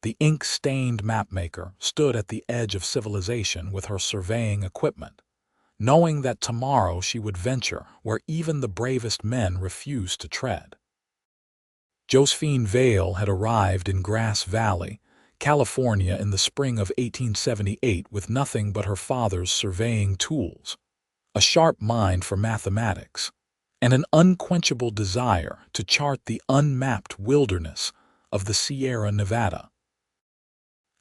The ink-stained mapmaker stood at the edge of civilization with her surveying equipment, knowing that tomorrow she would venture where even the bravest men refused to tread. Josephine Vale had arrived in Grass Valley, California in the spring of 1878 with nothing but her father's surveying tools, a sharp mind for mathematics, and an unquenchable desire to chart the unmapped wilderness of the Sierra Nevada.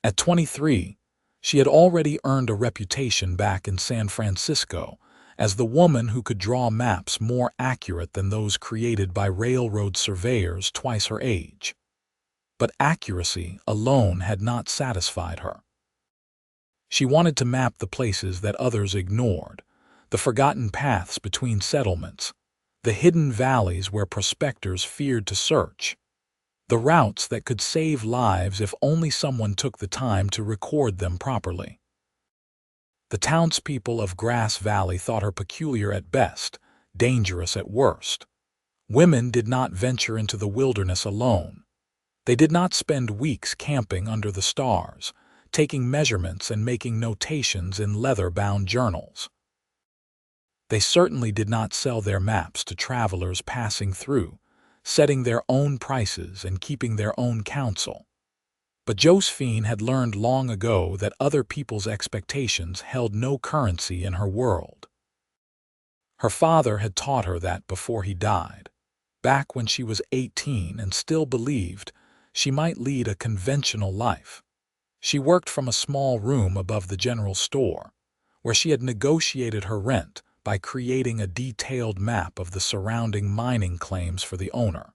At 23, she had already earned a reputation back in San Francisco as the woman who could draw maps more accurate than those created by railroad surveyors twice her age. But accuracy alone had not satisfied her. She wanted to map the places that others ignored, the forgotten paths between settlements, the hidden valleys where prospectors feared to search, the routes that could save lives if only someone took the time to record them properly. The townspeople of Grass Valley thought her peculiar at best, dangerous at worst. Women did not venture into the wilderness alone. They did not spend weeks camping under the stars, taking measurements and making notations in leather-bound journals. They certainly did not sell their maps to travelers passing through, setting their own prices and keeping their own counsel. But Josephine had learned long ago that other people's expectations held no currency in her world. Her father had taught her that before he died, back when she was 18 and still believed she might lead a conventional life. She worked from a small room above the general store, where she had negotiated her rent by creating a detailed map of the surrounding mining claims for the owner.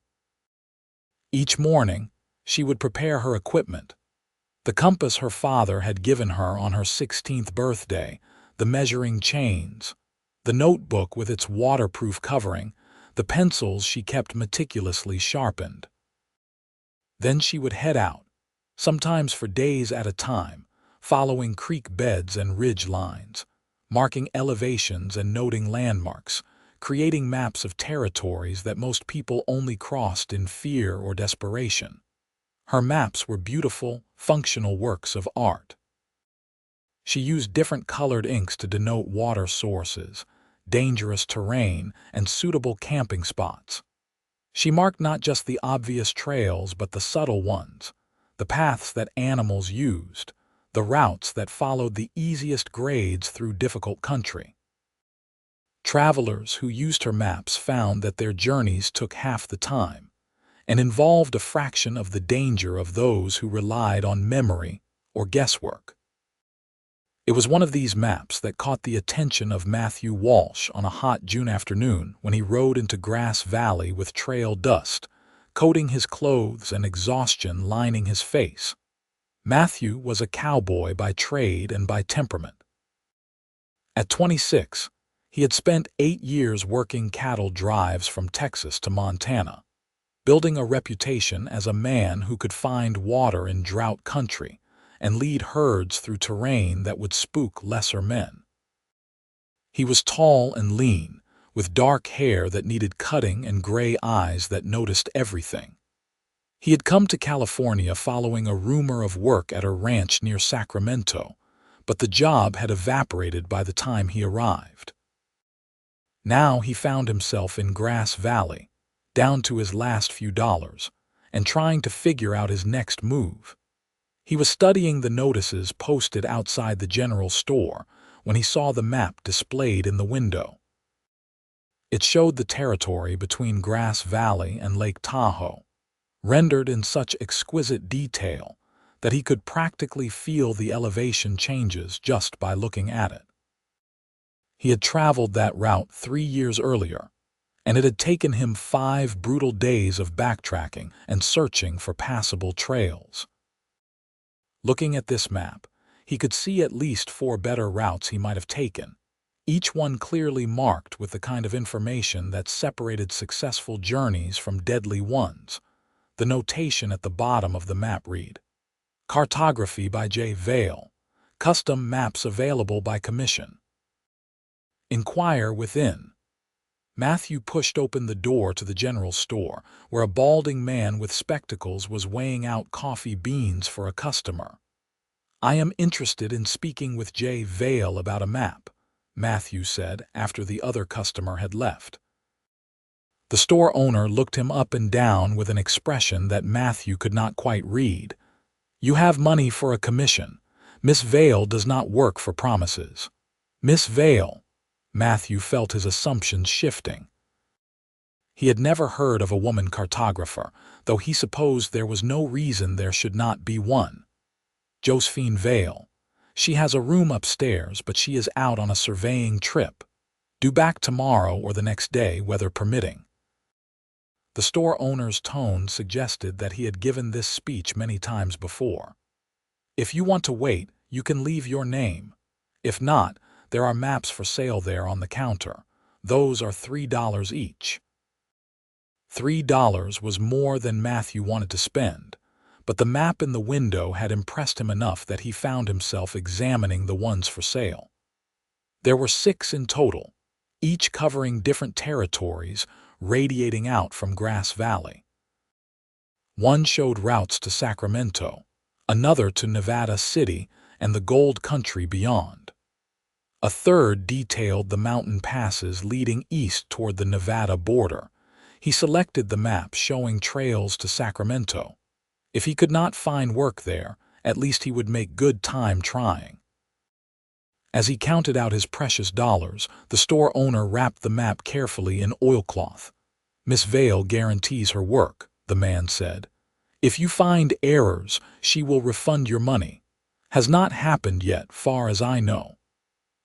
Each morning, she would prepare her equipment, the compass her father had given her on her 16th birthday, the measuring chains, the notebook with its waterproof covering, the pencils she kept meticulously sharpened. Then she would head out, sometimes for days at a time, following creek beds and ridge lines, marking elevations and noting landmarks, creating maps of territories that most people only crossed in fear or desperation. Her maps were beautiful, functional works of art. She used different colored inks to denote water sources, dangerous terrain, and suitable camping spots. She marked not just the obvious trails but the subtle ones, the paths that animals used, the routes that followed the easiest grades through difficult country. Travelers who used her maps found that their journeys took half the time and involved a fraction of the danger of those who relied on memory or guesswork. It was one of these maps that caught the attention of Matthew Walsh on a hot June afternoon when he rode into Grass Valley with trail dust, coating his clothes and exhaustion lining his face. Matthew was a cowboy by trade and by temperament. At 26, he had spent 8 years working cattle drives from Texas to Montana, building a reputation as a man who could find water in drought country and lead herds through terrain that would spook lesser men. He was tall and lean, with dark hair that needed cutting and gray eyes that noticed everything. He had come to California following a rumor of work at a ranch near Sacramento, but the job had evaporated by the time he arrived. Now he found himself in Grass Valley, down to his last few dollars, and trying to figure out his next move. He was studying the notices posted outside the general store when he saw the map displayed in the window. It showed the territory between Grass Valley and Lake Tahoe, rendered in such exquisite detail that he could practically feel the elevation changes just by looking at it. He had traveled that route 3 years earlier, and it had taken him 5 brutal days of backtracking and searching for passable trails. Looking at this map, he could see at least 4 better routes he might have taken, each one clearly marked with the kind of information that separated successful journeys from deadly ones. The notation at the bottom of the map read, "Cartography by J. Vale. Custom maps available by commission. Inquire within." Matthew pushed open the door to the general store, where a balding man with spectacles was weighing out coffee beans for a customer. "I am interested in speaking with J. Vale about a map," Matthew said after the other customer had left. The store owner looked him up and down with an expression that Matthew could not quite read. "You have money for a commission. Miss Vale does not work for promises." Miss Vale. Matthew felt his assumptions shifting. He had never heard of a woman cartographer, though he supposed there was no reason there should not be one. Josephine Vale. "She has a room upstairs, but she is out on a surveying trip. Due back tomorrow or the next day, weather permitting." The store owner's tone suggested that he had given this speech many times before. "If you want to wait, you can leave your name. If not, there are maps for sale there on the counter. Those are $3 each." $3 was more than Matthew wanted to spend, but the map in the window had impressed him enough that he found himself examining the ones for sale. There were 6 in total, each covering different territories radiating out from Grass Valley. One showed routes to Sacramento, another to Nevada City and the Gold Country beyond. A third detailed the mountain passes leading east toward the Nevada border. He selected the map showing trails to Sacramento. If he could not find work there, at least he would make good time trying. As he counted out his precious dollars, the store owner wrapped the map carefully in oilcloth. "Miss Vale guarantees her work," the man said. "If you find errors, she will refund your money. Has not happened yet, far as I know."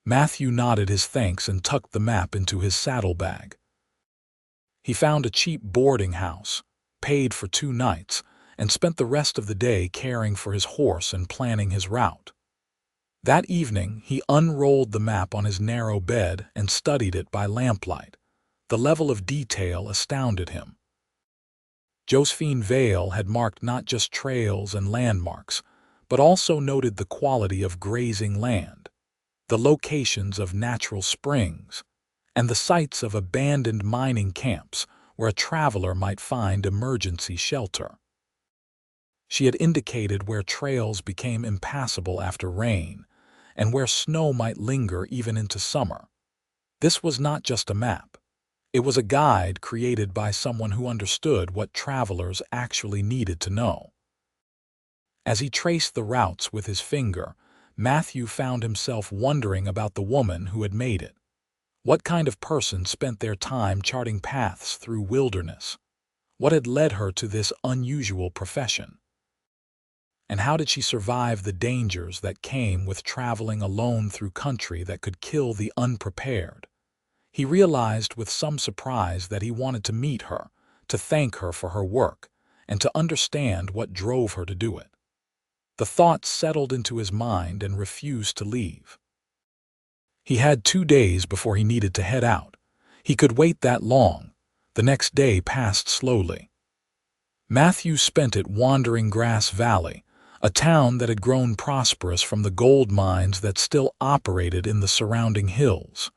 Matthew nodded his thanks and tucked the map into his saddlebag. He found a cheap boarding house, paid for 2 nights, and spent the rest of the day caring for his horse and planning his route. That evening, he unrolled the map on his narrow bed and studied it by lamplight. The level of detail astounded him. Josephine Vale had marked not just trails and landmarks, but also noted the quality of grazing land, the locations of natural springs, and the sites of abandoned mining camps where a traveler might find emergency shelter. She had indicated where trails became impassable after rain, and where snow might linger even into summer. This was not just a map. It was a guide created by someone who understood what travelers actually needed to know. As he traced the routes with his finger, Matthew found himself wondering about the woman who had made it. What kind of person spent their time charting paths through wilderness? What had led her to this unusual profession? And how did she survive the dangers that came with traveling alone through country that could kill the unprepared? He realized with some surprise that he wanted to meet her, to thank her for her work, and to understand what drove her to do it. The thought settled into his mind and refused to leave. He had 2 days before he needed to head out. He could wait that long. The next day passed slowly. Matthew spent it wandering Grass Valley, a town that had grown prosperous from the gold mines that still operated in the surrounding hills.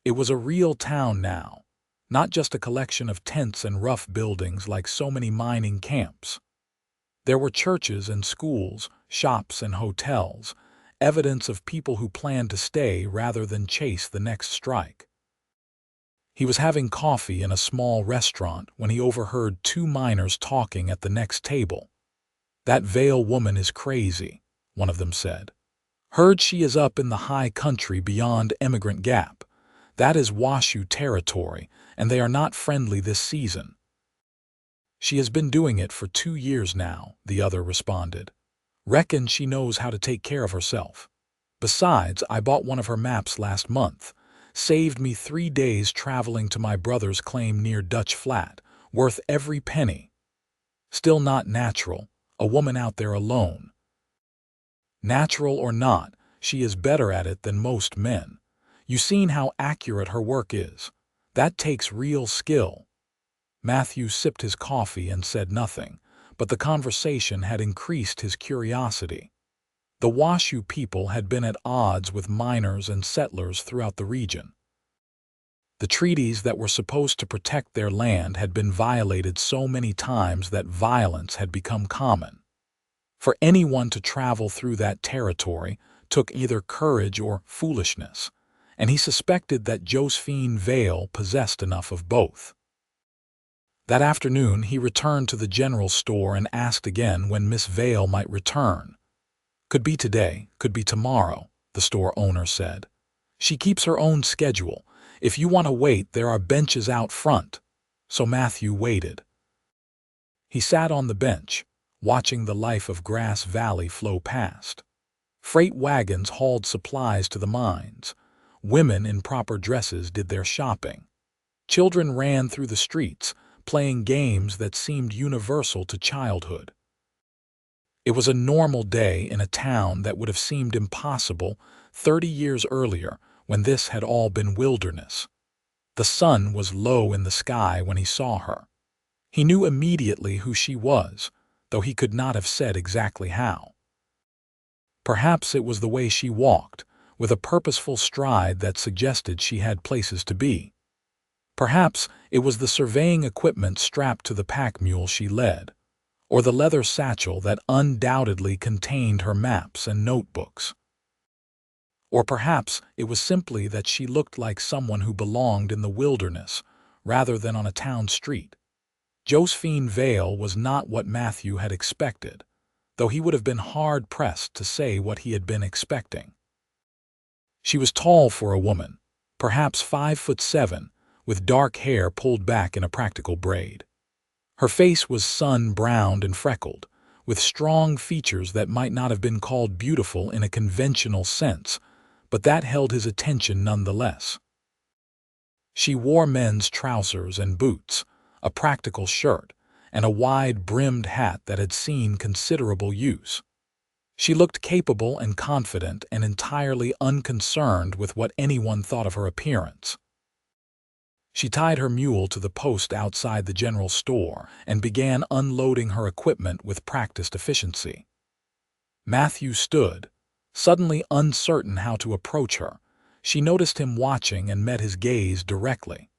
It was a real town now, not just a collection of tents and rough buildings like so many mining camps. There were churches and schools, shops and hotels, evidence of people who planned to stay rather than chase the next strike. He was having coffee in a small restaurant when he overheard 2 miners talking at the next table. "That Vale woman is crazy," one of them said. "Heard she is up in the high country beyond Emigrant Gap. That is Washoe territory, and they are not friendly this season." "She has been doing it for 2 years now," the other responded. "Reckon she knows how to take care of herself. Besides, I bought one of her maps last month. Saved me 3 days traveling to my brother's claim near Dutch Flat, worth every penny. Still not natural, a woman out there alone. Natural or not, she is better at it than most men. You seen how accurate her work is. That takes real skill." Matthew sipped his coffee and said nothing, but the conversation had increased his curiosity. The Washoe people had been at odds with miners and settlers throughout the region. The treaties that were supposed to protect their land had been violated so many times that violence had become common. For anyone to travel through that territory took either courage or foolishness, and he suspected that Josephine Vale possessed enough of both. That afternoon he returned to the general store and asked again when Miss Vale might return. "Could be today, could be tomorrow," the store owner said. "She keeps her own schedule. If you want to wait, there are benches out front." So Matthew waited. He sat on the bench, watching the life of Grass Valley flow past. Freight wagons hauled supplies to the mines. Women in proper dresses did their shopping. Children ran through the streets, playing games that seemed universal to childhood. It was a normal day in a town that would have seemed impossible 30 years earlier, when this had all been wilderness. The sun was low in the sky when he saw her. He knew immediately who she was, though he could not have said exactly how. Perhaps it was the way she walked, with a purposeful stride that suggested she had places to be. Perhaps it was the surveying equipment strapped to the pack mule she led, or the leather satchel that undoubtedly contained her maps and notebooks. Or perhaps it was simply that she looked like someone who belonged in the wilderness rather than on a town street. Josephine Vale was not what Matthew had expected, though he would have been hard-pressed to say what he had been expecting. She was tall for a woman, perhaps 5'7", with dark hair pulled back in a practical braid. Her face was sun-browned and freckled, with strong features that might not have been called beautiful in a conventional sense, but that held his attention nonetheless. She wore men's trousers and boots, a practical shirt, and a wide-brimmed hat that had seen considerable use. She looked capable and confident and entirely unconcerned with what anyone thought of her appearance. She tied her mule to the post outside the general store and began unloading her equipment with practiced efficiency. Matthew stood, suddenly uncertain how to approach her. She noticed him watching and met his gaze directly.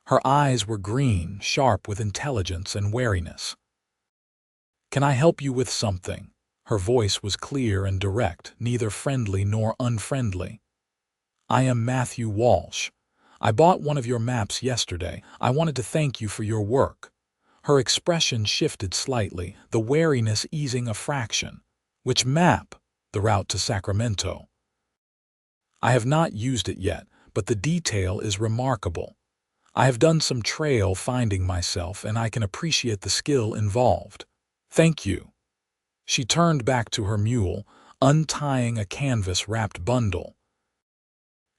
Her eyes were green, sharp with intelligence and wariness. "Can I help you with something?" Her voice was clear and direct, neither friendly nor unfriendly. "I am Matthew Walsh. I bought one of your maps yesterday. I wanted to thank you for your work." Her expression shifted slightly, the wariness easing a fraction. "Which map?" "The route to Sacramento." "I have not used it yet, but the detail is remarkable. I have done some trail finding myself, and I can appreciate the skill involved. Thank you." She turned back to her mule, untying a canvas-wrapped bundle.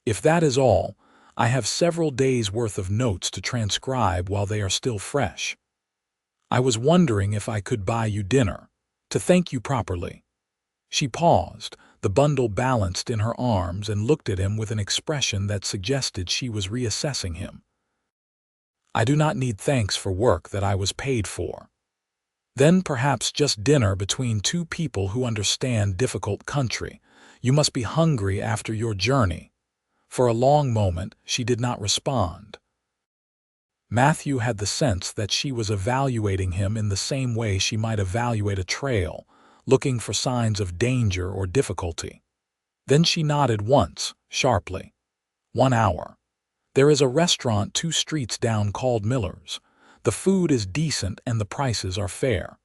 "If that is all, I have several days' worth of notes to transcribe while they are still fresh. I was wondering if I could buy you dinner, to thank you properly." She paused, the bundle balanced in her arms, and looked at him with an expression that suggested she was reassessing him. "I do not need thanks for work that I was paid for." "Then perhaps just dinner between two people who understand difficult country. You must be hungry after your journey." For a long moment she did not respond. Matthew had the sense that she was evaluating him in the same way she might evaluate a trail, looking for signs of danger or difficulty. Then she nodded once, sharply. "1 hour. There is a restaurant 2 streets down called Miller's. The food is decent and the prices are fair.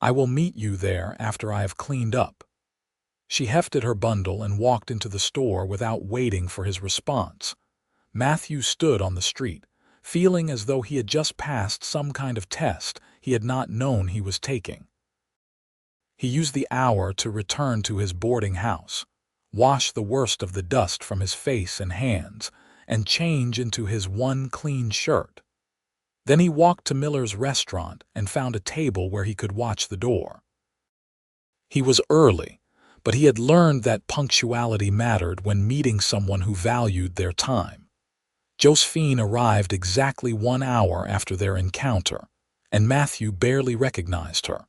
I will meet you there after I have cleaned up." She hefted her bundle and walked into the store without waiting for his response. Matthew stood on the street, feeling as though he had just passed some kind of test he had not known he was taking. He used the hour to return to his boarding house, wash the worst of the dust from his face and hands, and change into his one clean shirt. Then he walked to Miller's restaurant and found a table where he could watch the door. He was early, but he had learned that punctuality mattered when meeting someone who valued their time. Josephine arrived exactly 1 hour after their encounter, and Matthew barely recognized her.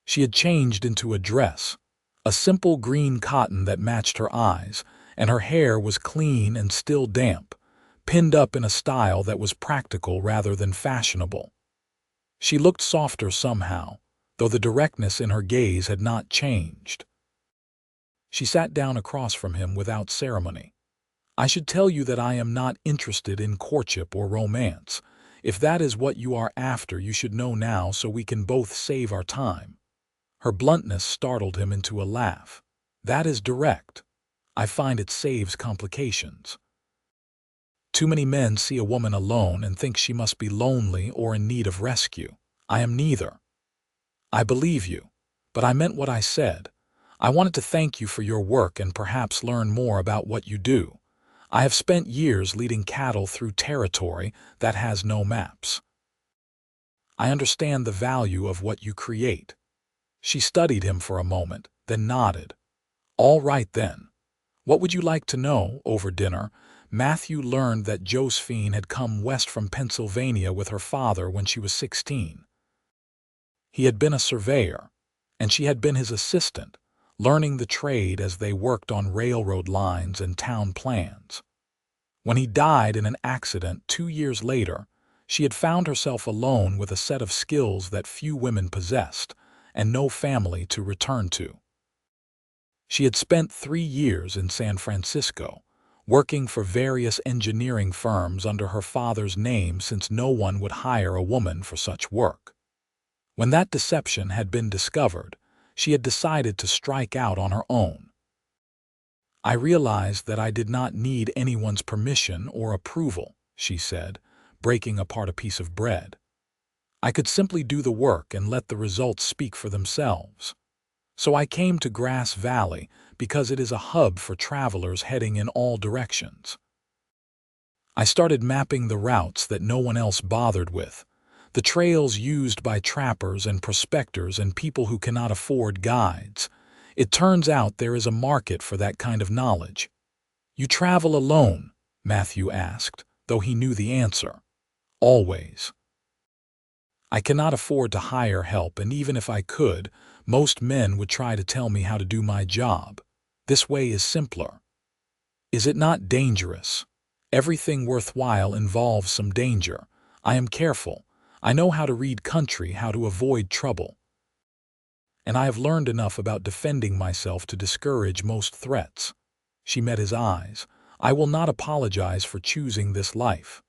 She had changed into a dress, a simple green cotton that matched her eyes, and her hair was clean and still damp, pinned up in a style that was practical rather than fashionable. She looked softer somehow, though the directness in her gaze had not changed. She sat down across from him without ceremony. "I should tell you that I am not interested in courtship or romance. If that is what you are after, you should know now so we can both save our time." Her bluntness startled him into a laugh. "That is direct. I find it saves complications. Too many men see a woman alone and think she must be lonely or in need of rescue. I am neither." "I believe you, but I meant what I said. I wanted to thank you for your work and perhaps learn more about what you do. I have spent years leading cattle through territory that has no maps. I understand the value of what you create." She studied him for a moment, then nodded. "All right then. What would you like to know?" Over dinner, Matthew learned that Josephine had come west from Pennsylvania with her father when she was 16. He had been a surveyor, and she had been his assistant, learning the trade as they worked on railroad lines and town plans. When he died in an accident 2 years later, she had found herself alone with a set of skills that few women possessed, and no family to return to. She had spent 3 years in San Francisco, working for various engineering firms under her father's name since no one would hire a woman for such work. When that deception had been discovered, she had decided to strike out on her own. "I realized that I did not need anyone's permission or approval," she said, breaking apart a piece of bread. "I could simply do the work and let the results speak for themselves. So I came to Grass Valley because it is a hub for travelers heading in all directions. I started mapping the routes that no one else bothered with, the trails used by trappers and prospectors and people who cannot afford guides. It turns out there is a market for that kind of knowledge." "You travel alone?" Matthew asked, though he knew the answer. "Always. I cannot afford to hire help, and even if I could, most men would try to tell me how to do my job. This way is simpler." "Is it not dangerous?" "Everything worthwhile involves some danger. I am careful. I know how to read country, how to avoid trouble. And I have learned enough about defending myself to discourage most threats." She met his eyes. "I will not apologize for choosing this life.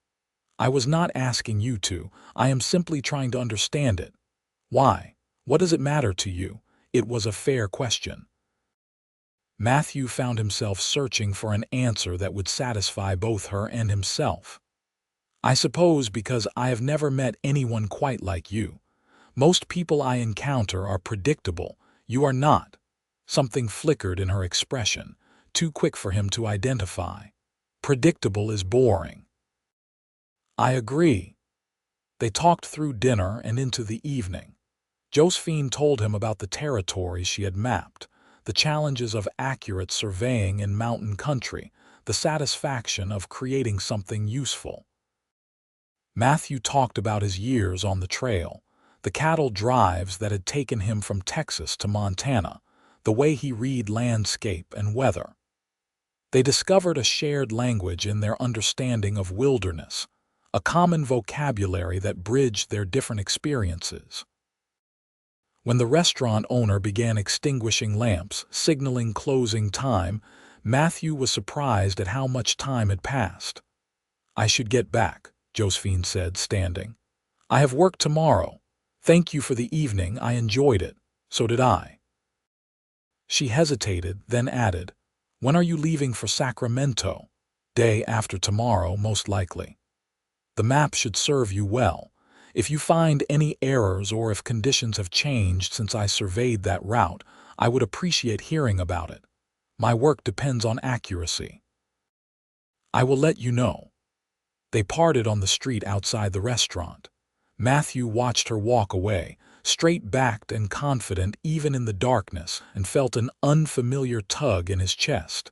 I was not asking you to. I am simply trying to understand it. Why? What does it matter to you?" It was a fair question. Matthew found himself searching for an answer that would satisfy both her and himself. "I suppose because I have never met anyone quite like you. Most people I encounter are predictable. You are not." Something flickered in her expression, too quick for him to identify. "Predictable is boring." "I agree." They talked through dinner and into the evening. Josephine told him about the territories she had mapped, the challenges of accurate surveying in mountain country, the satisfaction of creating something useful. Matthew talked about his years on the trail, the cattle drives that had taken him from Texas to Montana, the way he read landscape and weather. They discovered a shared language in their understanding of wilderness, a common vocabulary that bridged their different experiences. When the restaurant owner began extinguishing lamps, signaling closing time, Matthew was surprised at how much time had passed. "I should get back," Josephine said, standing. "I have work tomorrow. Thank you for the evening. I enjoyed it. So did I." She hesitated, then added, "When are you leaving for Sacramento?" "Day after tomorrow, most likely." "The map should serve you well. If you find any errors or if conditions have changed since I surveyed that route, I would appreciate hearing about it. My work depends on accuracy." "I will let you know." They parted on the street outside the restaurant. Matthew watched her walk away, straight-backed and confident even in the darkness, and felt an unfamiliar tug in his chest.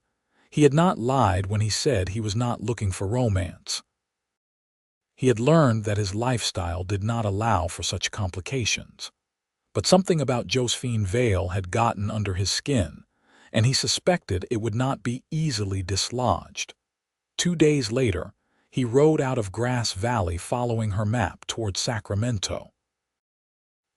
He had not lied when he said he was not looking for romance. He had learned that his lifestyle did not allow for such complications. But something about Josephine Vale had gotten under his skin, and he suspected it would not be easily dislodged. 2 days later, he rode out of Grass Valley following her map toward Sacramento.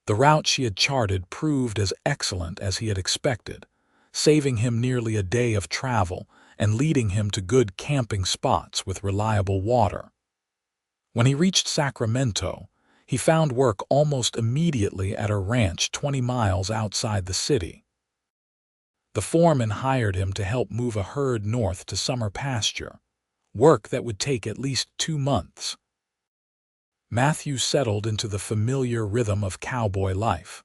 The route she had charted proved as excellent as he had expected, saving him nearly a day of travel and leading him to good camping spots with reliable water. When he reached Sacramento, he found work almost immediately at her ranch 20 miles outside the city. The foreman hired him to help move a herd north to summer pasture, work that would take at least 2 months. Matthew settled into the familiar rhythm of cowboy life.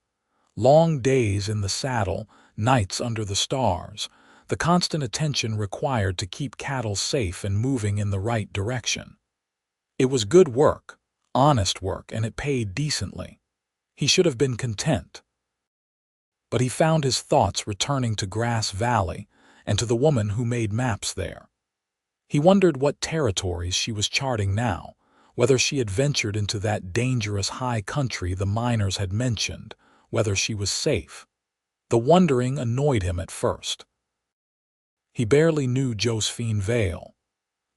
Long days in the saddle, nights under the stars, the constant attention required to keep cattle safe and moving in the right direction. It was good work, honest work, and it paid decently. He should have been content. But he found his thoughts returning to Grass Valley and to the woman who made maps there. He wondered what territories she was charting now, whether she had ventured into that dangerous high country the miners had mentioned, whether she was safe. The wondering annoyed him at first. He barely knew Josephine Vale.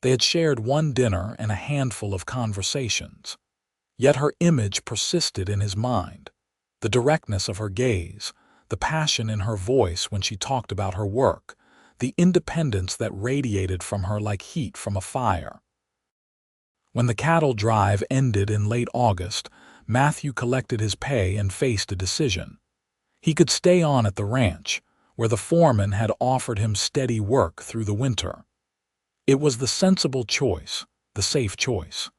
They had shared one dinner and a handful of conversations. Yet her image persisted in his mind. The directness of her gaze, the passion in her voice when she talked about her work, the independence that radiated from her like heat from a fire. When the cattle drive ended in late August, Matthew collected his pay and faced a decision. He could stay on at the ranch, where the foreman had offered him steady work through the winter. It was the sensible choice, the safe choice.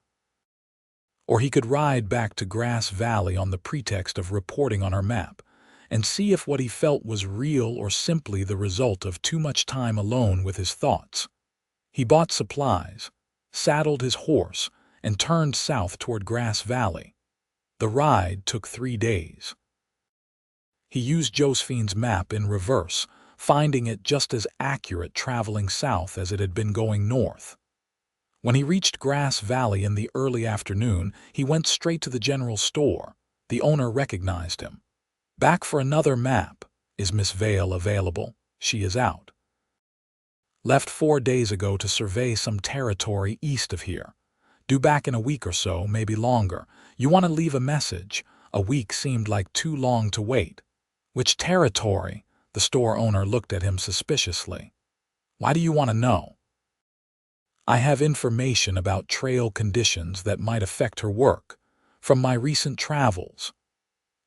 Or he could ride back to Grass Valley on the pretext of reporting on her map, and see if what he felt was real or simply the result of too much time alone with his thoughts. He bought supplies, saddled his horse, and turned south toward Grass Valley. The ride took 3 days. He used Josephine's map in reverse, finding it just as accurate traveling south as it had been going north. When he reached Grass Valley in the early afternoon, he went straight to the general store. The owner recognized him. "Back for another map. Is Miss Vale available?" "She is out. Left 4 days ago to survey some territory east of here. Due back in a week or so, maybe longer. You want to leave a message?" A week seemed like too long to wait. "Which territory?" The store owner looked at him suspiciously. "Why do you want to know?" "I have information about trail conditions that might affect her work, from my recent travels."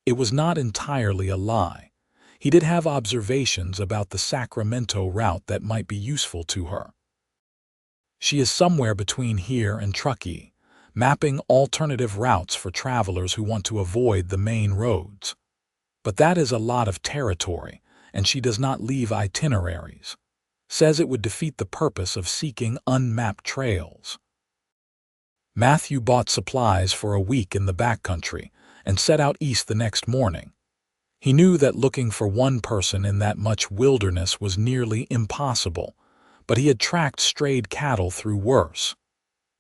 It was not entirely a lie. He did have observations about the Sacramento route that might be useful to her. "She is somewhere between here and Truckee, mapping alternative routes for travelers who want to avoid the main roads. But that is a lot of territory, and she does not leave itineraries. Says it would defeat the purpose of seeking unmapped trails." Matthew bought supplies for a week in the backcountry and set out east the next morning. He knew that looking for one person in that much wilderness was nearly impossible, but he had tracked strayed cattle through worse.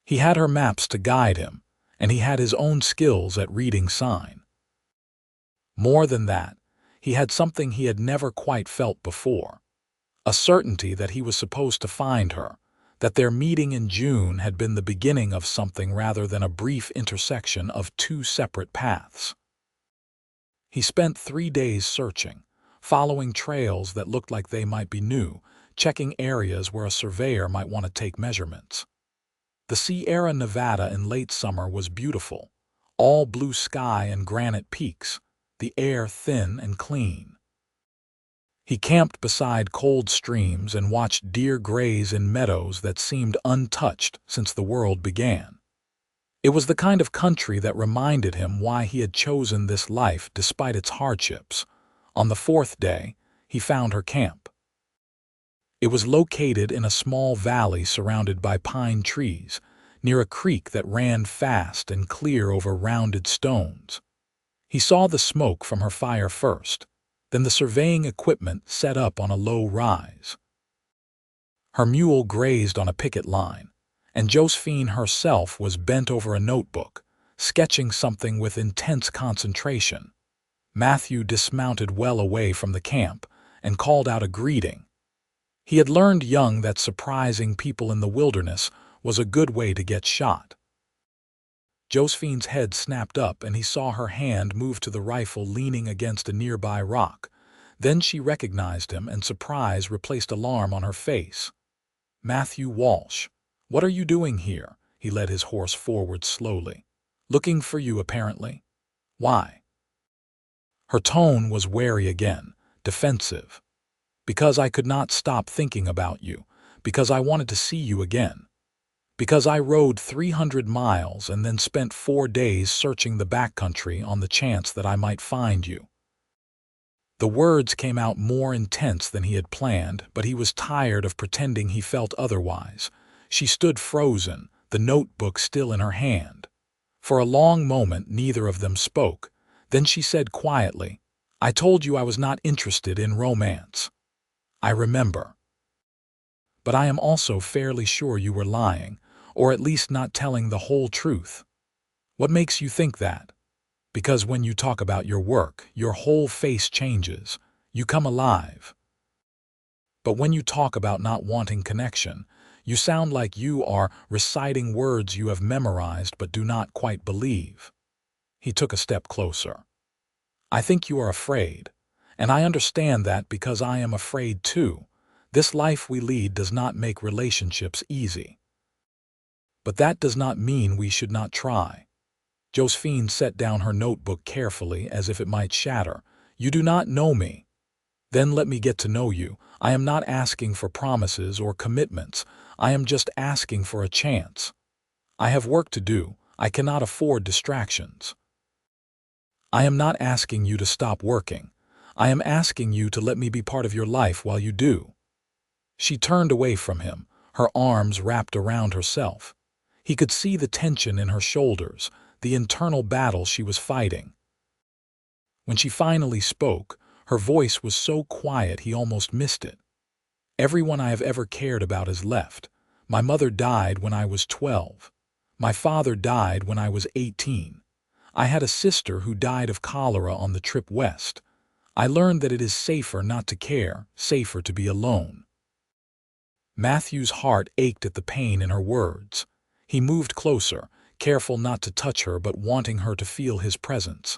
He had her maps to guide him, and he had his own skills at reading sign. More than that, he had something he had never quite felt before. A certainty that he was supposed to find her, that their meeting in June had been the beginning of something rather than a brief intersection of 2 separate paths. He spent 3 days searching, following trails that looked like they might be new, checking areas where a surveyor might want to take measurements. The Sierra Nevada in late summer was beautiful, all blue sky and granite peaks, the air thin and clean. He camped beside cold streams and watched deer graze in meadows that seemed untouched since the world began. It was the kind of country that reminded him why he had chosen this life despite its hardships. On the 4th day, he found her camp. It was located in a small valley surrounded by pine trees, near a creek that ran fast and clear over rounded stones. He saw the smoke from her fire first, then the surveying equipment set up on a low rise. Her mule grazed on a picket line, and Josephine herself was bent over a notebook, sketching something with intense concentration. Matthew dismounted well away from the camp and called out a greeting. He had learned young that surprising people in the wilderness was a good way to get shot. Josephine's head snapped up and he saw her hand move to the rifle leaning against a nearby rock. Then she recognized him and surprise replaced alarm on her face. "Matthew Walsh, what are you doing here?" He led his horse forward slowly. "Looking for you, apparently. Why?" Her tone was wary again, defensive. "Because I could not stop thinking about you. Because I wanted to see you again. Because I rode 300 miles and then spent 4 days searching the backcountry on the chance that I might find you." The words came out more intense than he had planned, but he was tired of pretending he felt otherwise. She stood frozen, the notebook still in her hand. For a long moment neither of them spoke. Then she said quietly, "I told you I was not interested in romance." "I remember. But I am also fairly sure you were lying, or at least not telling the whole truth." "What makes you think that?" "Because when you talk about your work, your whole face changes. You come alive. But when you talk about not wanting connection, you sound like you are reciting words you have memorized but do not quite believe." He took a step closer. "I think you are afraid, and I understand that because I am afraid too. This life we lead does not make relationships easy. But that does not mean we should not try." Josephine set down her notebook carefully as if it might shatter. "You do not know me. Then let me get to know you. I am not asking for promises or commitments. I am just asking for a chance. I have work to do. I cannot afford distractions. I am not asking you to stop working. I am asking you to let me be part of your life while you do." She turned away from him, her arms wrapped around herself. He could see the tension in her shoulders, the internal battle she was fighting. When she finally spoke, her voice was so quiet he almost missed it. "Everyone I have ever cared about has left. My mother died when I was 12. My father died when I was 18. I had a sister who died of cholera on the trip west. I learned that it is safer not to care, safer to be alone." Matthew's heart ached at the pain in her words. He moved closer, careful not to touch her but wanting her to feel his presence.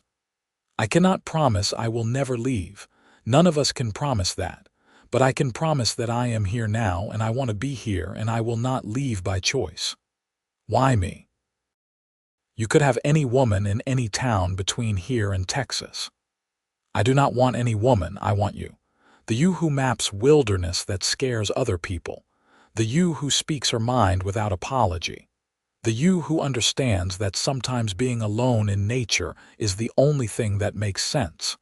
"I cannot promise I will never leave. None of us can promise that. But I can promise that I am here now and I want to be here and I will not leave by choice." "Why me?" "You could have any woman in any town between here and Texas." "I do not want any woman, I want you. The you who maps wilderness that scares other people. The you who speaks her mind without apology. The you who understands that sometimes being alone in nature is the only thing that makes sense."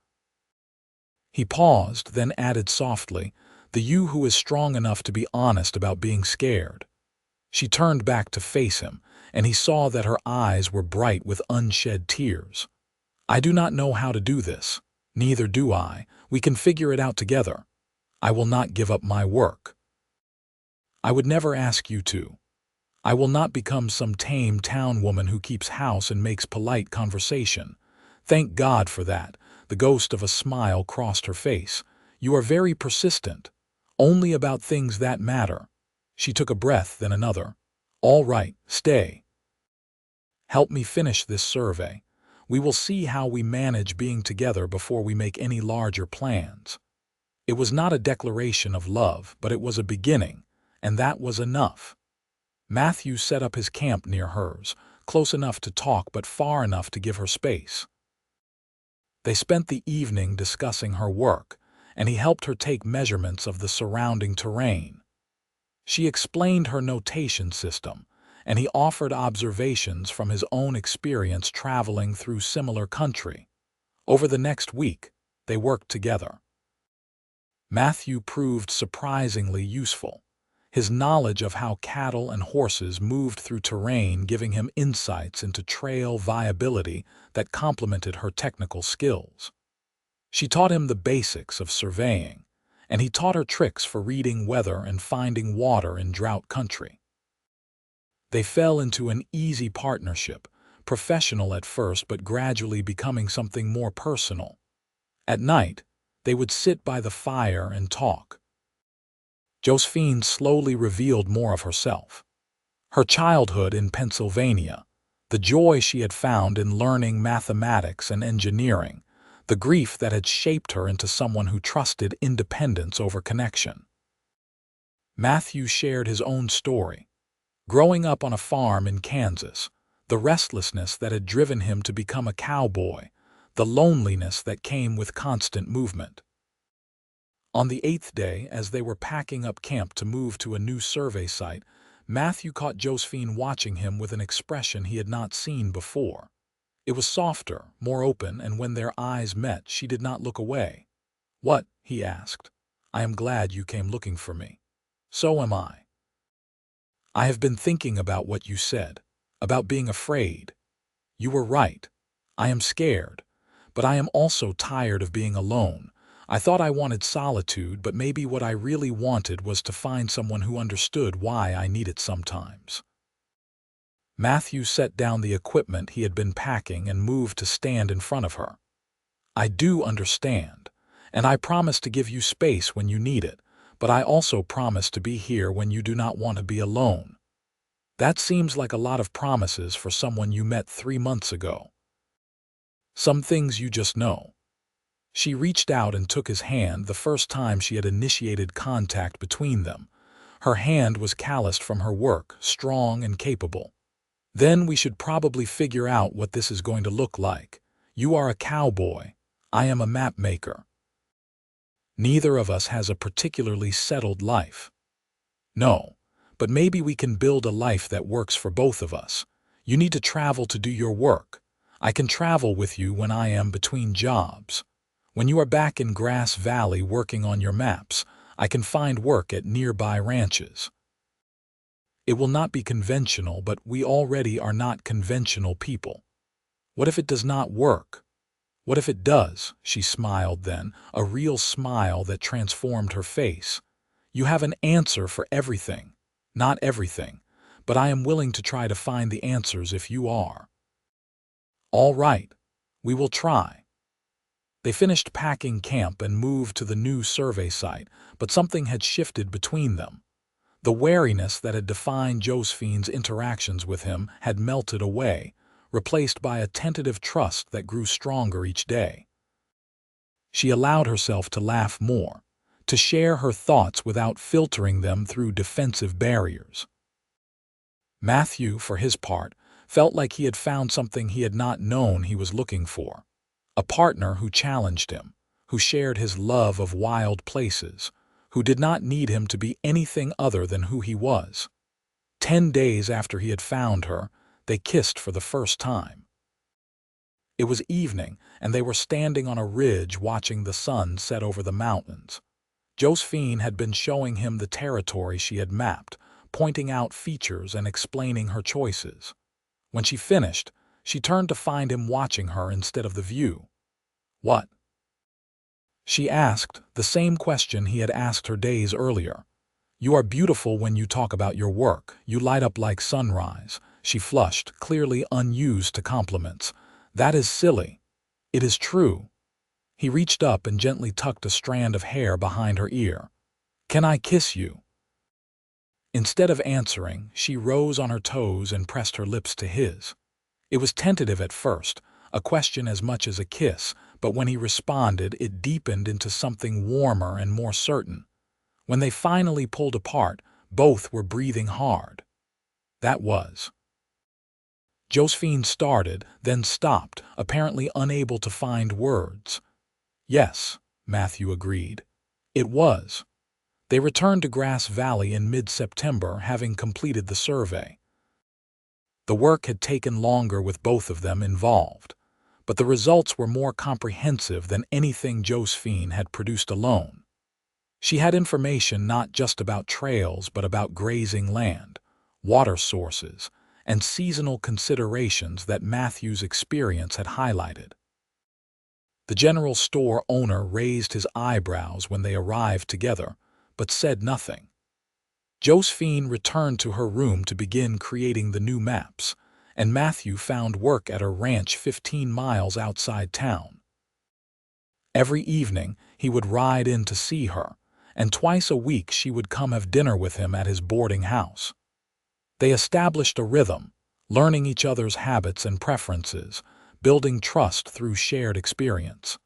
He paused, then added softly, "The you who is strong enough to be honest about being scared." She turned back to face him, and he saw that her eyes were bright with unshed tears. "I do not know how to do this. Neither do I. We can figure it out together. I will not give up my work. I would never ask you to. I will not become some tame town woman who keeps house and makes polite conversation. Thank God for that." The ghost of a smile crossed her face. "You are very persistent. Only about things that matter." She took a breath, then another. "All right, stay. Help me finish this survey. We will see how we manage being together before we make any larger plans." It was not a declaration of love, but it was a beginning, and that was enough. Matthew set up his camp near hers, close enough to talk but far enough to give her space. They spent the evening discussing her work, and he helped her take measurements of the surrounding terrain. She explained her notation system, and he offered observations from his own experience traveling through similar country. Over the next week, they worked together. Matthew proved surprisingly useful, his knowledge of how cattle and horses moved through terrain giving him insights into trail viability that complemented her technical skills. She taught him the basics of surveying, and he taught her tricks for reading weather and finding water in drought country. They fell into an easy partnership, professional at first but gradually becoming something more personal. At night, they would sit by the fire and talk. Josephine slowly revealed more of herself. Her childhood in Pennsylvania, the joy she had found in learning mathematics and engineering, the grief that had shaped her into someone who trusted independence over connection. Matthew shared his own story. Growing up on a farm in Kansas, the restlessness that had driven him to become a cowboy, the loneliness that came with constant movement. On the 8th day, as they were packing up camp to move to a new survey site, Matthew caught Josephine watching him with an expression he had not seen before. It was softer, more open, and when their eyes met, she did not look away. "What?" he asked. "I am glad you came looking for me." "So am I. I have been thinking about what you said, about being afraid. You were right. I am scared, but I am also tired of being alone. I thought I wanted solitude, but maybe what I really wanted was to find someone who understood why I need it sometimes." Matthew set down the equipment he had been packing and moved to stand in front of her. "I do understand, and I promise to give you space when you need it, but I also promise to be here when you do not want to be alone." That seems like a lot of promises for someone you met 3 months ago. Some things you just know. She reached out and took his hand the first time she had initiated contact between them. Her hand was calloused from her work, strong and capable. "Then we should probably figure out what this is going to look like. You are a cowboy. I am a mapmaker. Neither of us has a particularly settled life." "No, but maybe we can build a life that works for both of us. You need to travel to do your work. I can travel with you when I am between jobs. When you are back in Grass Valley working on your maps, I can find work at nearby ranches. It will not be conventional, but we already are not conventional people. What if it does not work? What if it does?" She smiled then, a real smile that transformed her face. "You have an answer for everything. Not everything, but I am willing to try to find the answers if you are." "All right, we will try." They finished packing camp and moved to the new survey site, but something had shifted between them. The wariness that had defined Josephine's interactions with him had melted away, replaced by a tentative trust that grew stronger each day. She allowed herself to laugh more, to share her thoughts without filtering them through defensive barriers. Matthew, for his part, felt like he had found something he had not known he was looking for. A partner who challenged him, who shared his love of wild places, who did not need him to be anything other than who he was. 10 days after he had found her, they kissed for the first time. It was evening, and they were standing on a ridge watching the sun set over the mountains. Josephine had been showing him the territory she had mapped, pointing out features and explaining her choices. When she finished, she turned to find him watching her instead of the view. "What?" she asked, the same question he had asked her days earlier. "You are beautiful when you talk about your work. You light up like sunrise." She flushed, clearly unused to compliments. "That is silly." "It is true." He reached up and gently tucked a strand of hair behind her ear. "Can I kiss you?" Instead of answering, she rose on her toes and pressed her lips to his. It was tentative at first, a question as much as a kiss, but when he responded, it deepened into something warmer and more certain. When they finally pulled apart, both were breathing hard. That was. Josephine started, then stopped, apparently unable to find words. "Yes," Matthew agreed. "It was." They returned to Grass Valley in mid-September, having completed the survey. The work had taken longer with both of them involved, but the results were more comprehensive than anything Josephine had produced alone. She had information not just about trails but about grazing land, water sources, and seasonal considerations that Matthew's experience had highlighted. The general store owner raised his eyebrows when they arrived together, but said nothing. Josephine returned to her room to begin creating the new maps, and Matthew found work at a ranch 15 miles outside town. Every evening, he would ride in to see her, and twice a week she would come have dinner with him at his boarding house. They established a rhythm, learning each other's habits and preferences, building trust through shared experience.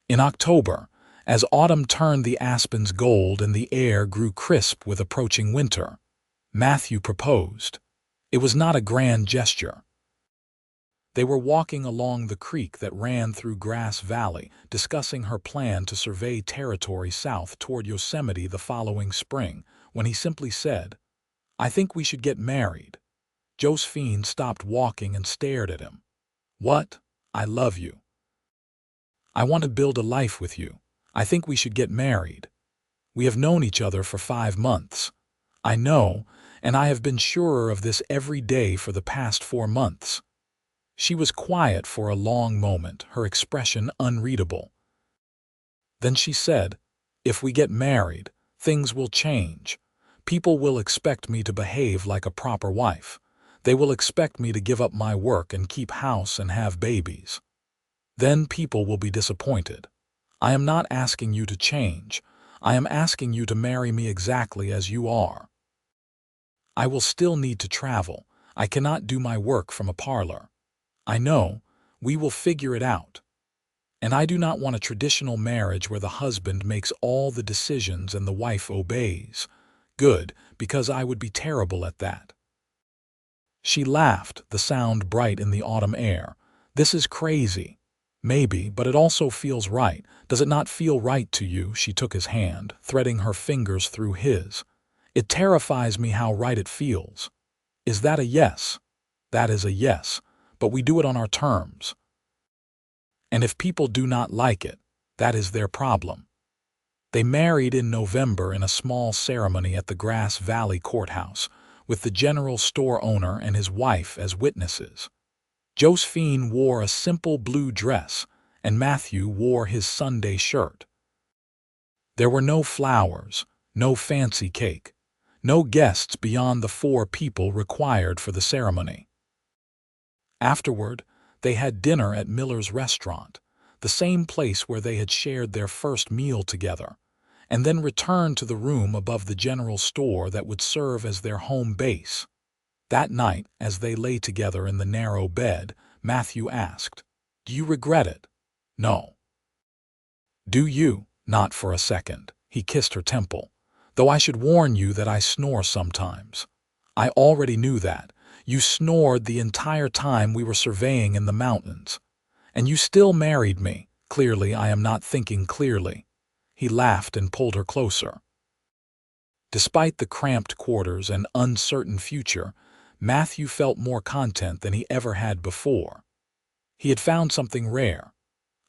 In October, as autumn turned the aspens gold and the air grew crisp with approaching winter, Matthew proposed. It was not a grand gesture. They were walking along the creek that ran through Grass Valley, discussing her plan to survey territory south toward Yosemite the following spring, when he simply said, "I think we should get married." Josephine stopped walking and stared at him. "What? I love you. I want to build a life with you. I think we should get married. We have known each other for 5 months. I know, and I have been surer of this every day for the past 4 months." She was quiet for a long moment, her expression unreadable. Then she said, "If we get married, things will change. People will expect me to behave like a proper wife. They will expect me to give up my work and keep house and have babies. Then people will be disappointed. I am not asking you to change. I am asking you to marry me exactly as you are. I will still need to travel. I cannot do my work from a parlor. I know, we will figure it out. And I do not want a traditional marriage where the husband makes all the decisions and the wife obeys. Good, because I would be terrible at that." She laughed, the sound bright in the autumn air. "This is crazy. Maybe, but it also feels right. Does it not feel right to you?" She took his hand, threading her fingers through his. "It terrifies me how right it feels." "Is that a yes?" "That is a yes, but we do it on our terms. And if people do not like it, that is their problem." They married in November in a small ceremony at the Grass Valley Courthouse, with the general store owner and his wife as witnesses. Josephine wore a simple blue dress, and Matthew wore his Sunday shirt. There were no flowers, no fancy cake, no guests beyond the 4 people required for the ceremony. Afterward, they had dinner at Miller's restaurant, the same place where they had shared their first meal together, and then returned to the room above the general store that would serve as their home base. That night, as they lay together in the narrow bed, Matthew asked, "Do you regret it?" "No." "Do you?" "Not for a second." He kissed her temple. "Though I should warn you that I snore sometimes." "I already knew that. You snored the entire time we were surveying in the mountains. And you still married me. Clearly, I am not thinking clearly." He laughed and pulled her closer. Despite the cramped quarters and uncertain future, Matthew felt more content than he ever had before. He had found something rare,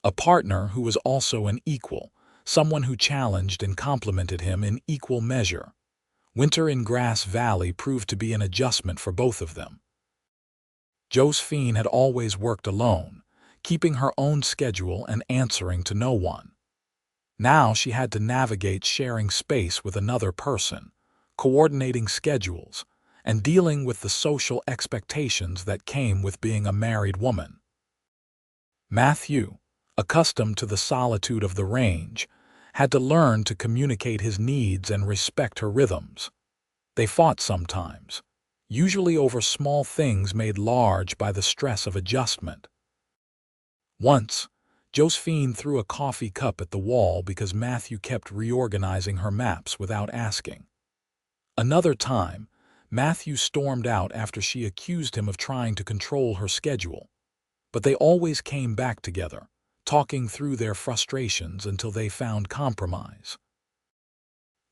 a partner who was also an equal, someone who challenged and complimented him in equal measure. Winter in Grass Valley proved to be an adjustment for both of them. Josephine had always worked alone, keeping her own schedule and answering to no one. Now she had to navigate sharing space with another person, coordinating schedules, and dealing with the social expectations that came with being a married woman. Matthew, accustomed to the solitude of the range, had to learn to communicate his needs and respect her rhythms. They fought sometimes, usually over small things made large by the stress of adjustment. Once, Josephine threw a coffee cup at the wall because Matthew kept reorganizing her maps without asking. Another time, Matthew stormed out after she accused him of trying to control her schedule. But they always came back together, talking through their frustrations until they found compromise.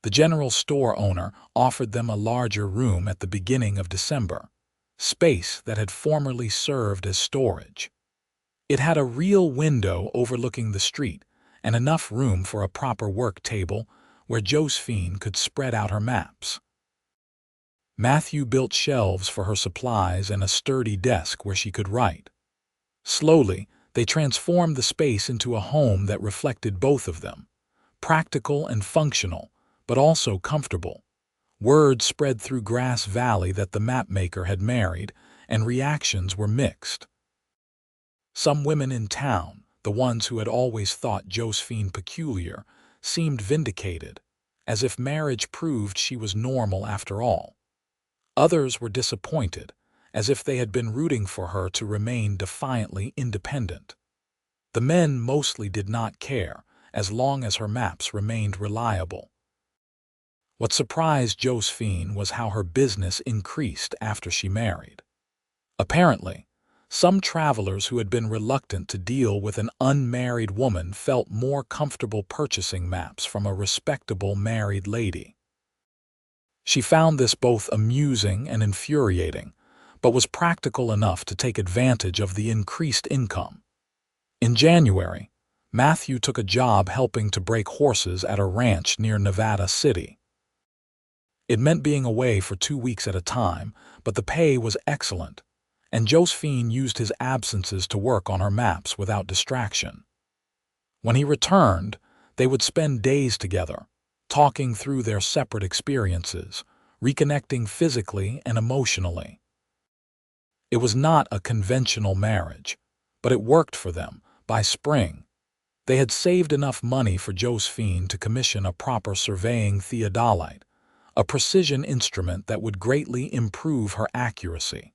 The general store owner offered them a larger room at the beginning of December, space that had formerly served as storage. It had a real window overlooking the street and enough room for a proper work table where Josephine could spread out her maps. Matthew built shelves for her supplies and a sturdy desk where she could write. Slowly, they transformed the space into a home that reflected both of them, practical and functional, but also comfortable. Word spread through Grass Valley that the Mapmaker had married, and reactions were mixed. Some women in town, the ones who had always thought Josephine peculiar, seemed vindicated, as if marriage proved she was normal after all. Others were disappointed, as if they had been rooting for her to remain defiantly independent. The men mostly did not care, as long as her maps remained reliable. What surprised Josephine was how her business increased after she married. Apparently, some travelers who had been reluctant to deal with an unmarried woman felt more comfortable purchasing maps from a respectable married lady. She found this both amusing and infuriating, but was practical enough to take advantage of the increased income. In January, Matthew took a job helping to break horses at a ranch near Nevada City. It meant being away for 2 weeks at a time, but the pay was excellent, and Josephine used his absences to work on her maps without distraction. When he returned, they would spend days together, talking through their separate experiences, reconnecting physically and emotionally. It was not a conventional marriage, but it worked for them. By spring, they had saved enough money for Josephine to commission a proper surveying theodolite, a precision instrument that would greatly improve her accuracy.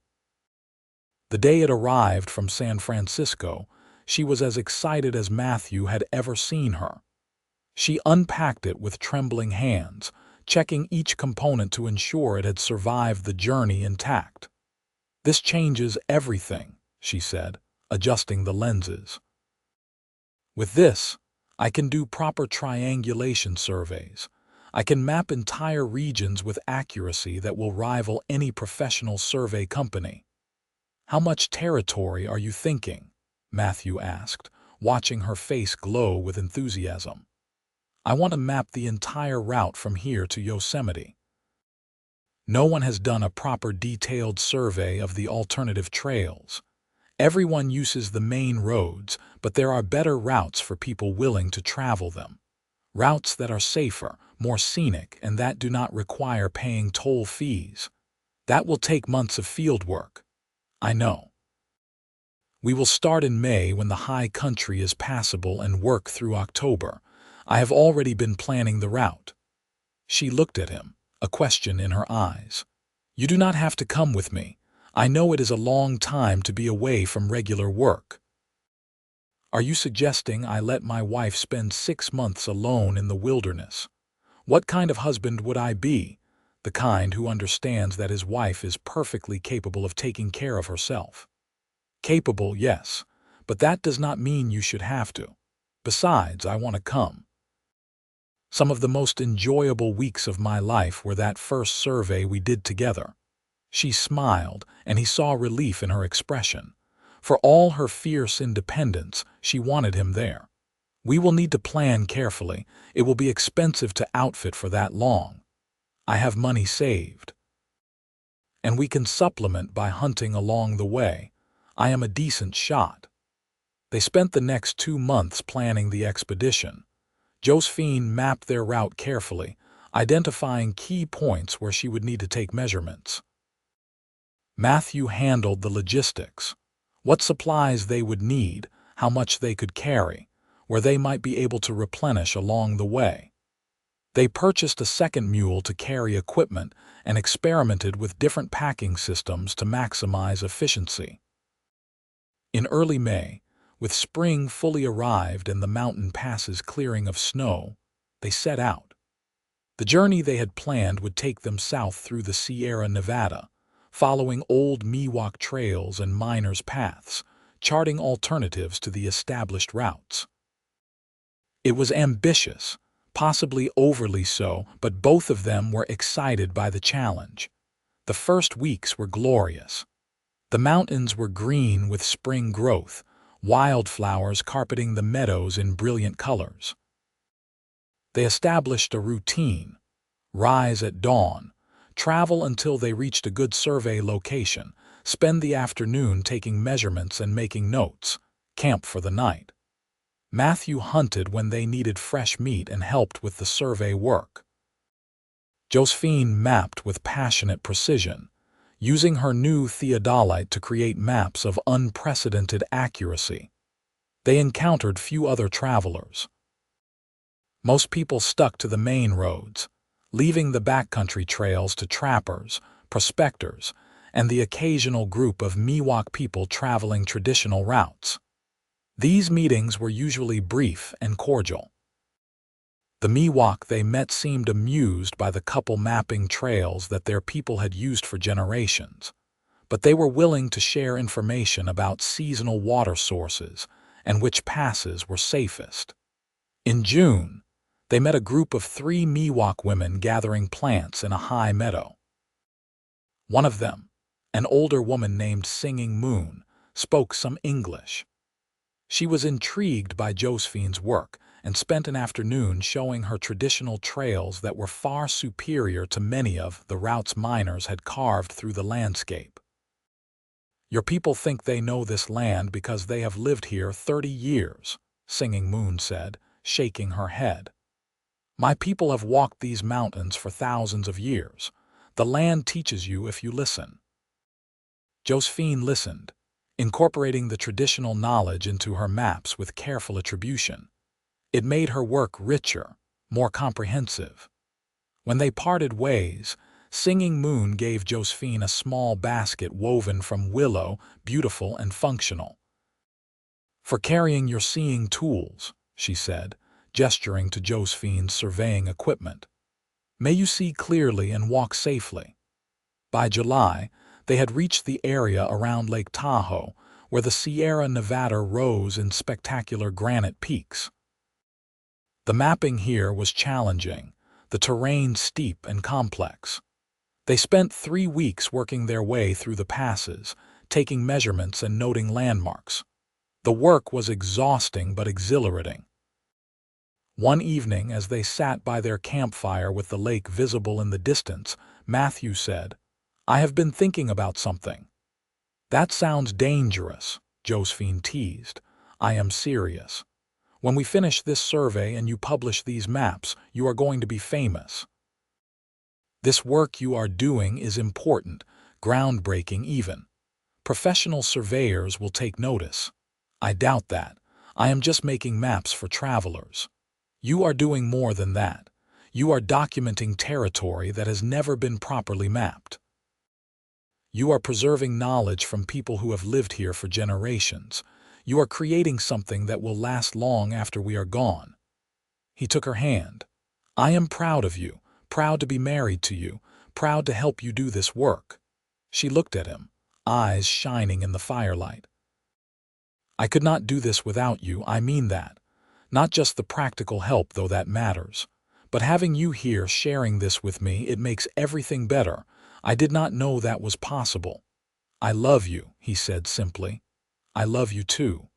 The day it arrived from San Francisco, she was as excited as Matthew had ever seen her. She unpacked it with trembling hands, checking each component to ensure it had survived the journey intact. "This changes everything," she said, adjusting the lenses. "With this, I can do proper triangulation surveys. I can map entire regions with accuracy that will rival any professional survey company." "How much territory are you thinking?" Matthew asked, watching her face glow with enthusiasm. "I want to map the entire route from here to Yosemite. No one has done a proper detailed survey of the alternative trails. Everyone uses the main roads, but there are better routes for people willing to travel them. Routes that are safer, more scenic, and that do not require paying toll fees. That will take months of field work." "I know. We will start in May when the high country is passable and work through October. I have already been planning the route." She looked at him, a question in her eyes. "You do not have to come with me. I know it is a long time to be away from regular work." "Are you suggesting I let my wife spend 6 months alone in the wilderness? What kind of husband would I be? The kind who understands that his wife is perfectly capable of taking care of herself." "Capable, yes, but that does not mean you should have to. Besides, I want to come. Some of the most enjoyable weeks of my life were that first survey we did together." She smiled, and he saw relief in her expression. For all her fierce independence, she wanted him there. "We will need to plan carefully. It will be expensive to outfit for that long. I have money saved. And we can supplement by hunting along the way. I am a decent shot." They spent the next 2 months planning the expedition. Josephine mapped their route carefully, identifying key points where she would need to take measurements. Matthew handled the logistics: what supplies they would need, how much they could carry, where they might be able to replenish along the way. They purchased a second mule to carry equipment and experimented with different packing systems to maximize efficiency. In early May, with spring fully arrived and the mountain passes clearing of snow, they set out. The journey they had planned would take them south through the Sierra Nevada, following old Miwok trails and miners' paths, charting alternatives to the established routes. It was ambitious, possibly overly so, but both of them were excited by the challenge. The first weeks were glorious. The mountains were green with spring growth, wildflowers carpeting the meadows in brilliant colors. They established a routine: rise at dawn, travel until they reached a good survey location, spend the afternoon taking measurements and making notes, camp for the night. Matthew hunted when they needed fresh meat and helped with the survey work. Josephine mapped with passionate precision, using her new theodolite to create maps of unprecedented accuracy. They encountered few other travelers. Most people stuck to the main roads, leaving the backcountry trails to trappers, prospectors, and the occasional group of Miwok people traveling traditional routes. These meetings were usually brief and cordial. The Miwok they met seemed amused by the couple mapping trails that their people had used for generations, but they were willing to share information about seasonal water sources and which passes were safest. In June, they met a group of 3 Miwok women gathering plants in a high meadow. One of them, an older woman named Singing Moon, spoke some English. She was intrigued by Josephine's work and spent an afternoon showing her traditional trails that were far superior to many of the routes miners had carved through the landscape. "Your people think they know this land because they have lived here 30 years, Singing Moon said, shaking her head. "My people have walked these mountains for thousands of years. The land teaches you if you listen." Josephine listened, incorporating the traditional knowledge into her maps with careful attribution. It made her work richer, more comprehensive. When they parted ways, Singing Moon gave Josephine a small basket woven from willow, beautiful and functional. "For carrying your seeing tools," she said, gesturing to Josephine's surveying equipment. "May you see clearly and walk safely." By July, they had reached the area around Lake Tahoe, where the Sierra Nevada rose in spectacular granite peaks. The mapping here was challenging, the terrain steep and complex. They spent 3 weeks working their way through the passes, taking measurements and noting landmarks. The work was exhausting but exhilarating. One evening, as they sat by their campfire with the lake visible in the distance, Matthew said, "I have been thinking about something." "That sounds dangerous," Josephine teased. "I am serious. When we finish this survey and you publish these maps, you are going to be famous. This work you are doing is important, groundbreaking even. Professional surveyors will take notice." "I doubt that. I am just making maps for travelers." "You are doing more than that. You are documenting territory that has never been properly mapped. You are preserving knowledge from people who have lived here for generations. You are creating something that will last long after we are gone." He took her hand. "I am proud of you, proud to be married to you, proud to help you do this work." She looked at him, eyes shining in the firelight. "I could not do this without you, I mean that. Not just the practical help, though that matters. But having you here sharing this with me, it makes everything better. I did not know that was possible." "I love you," he said simply. "I love you too."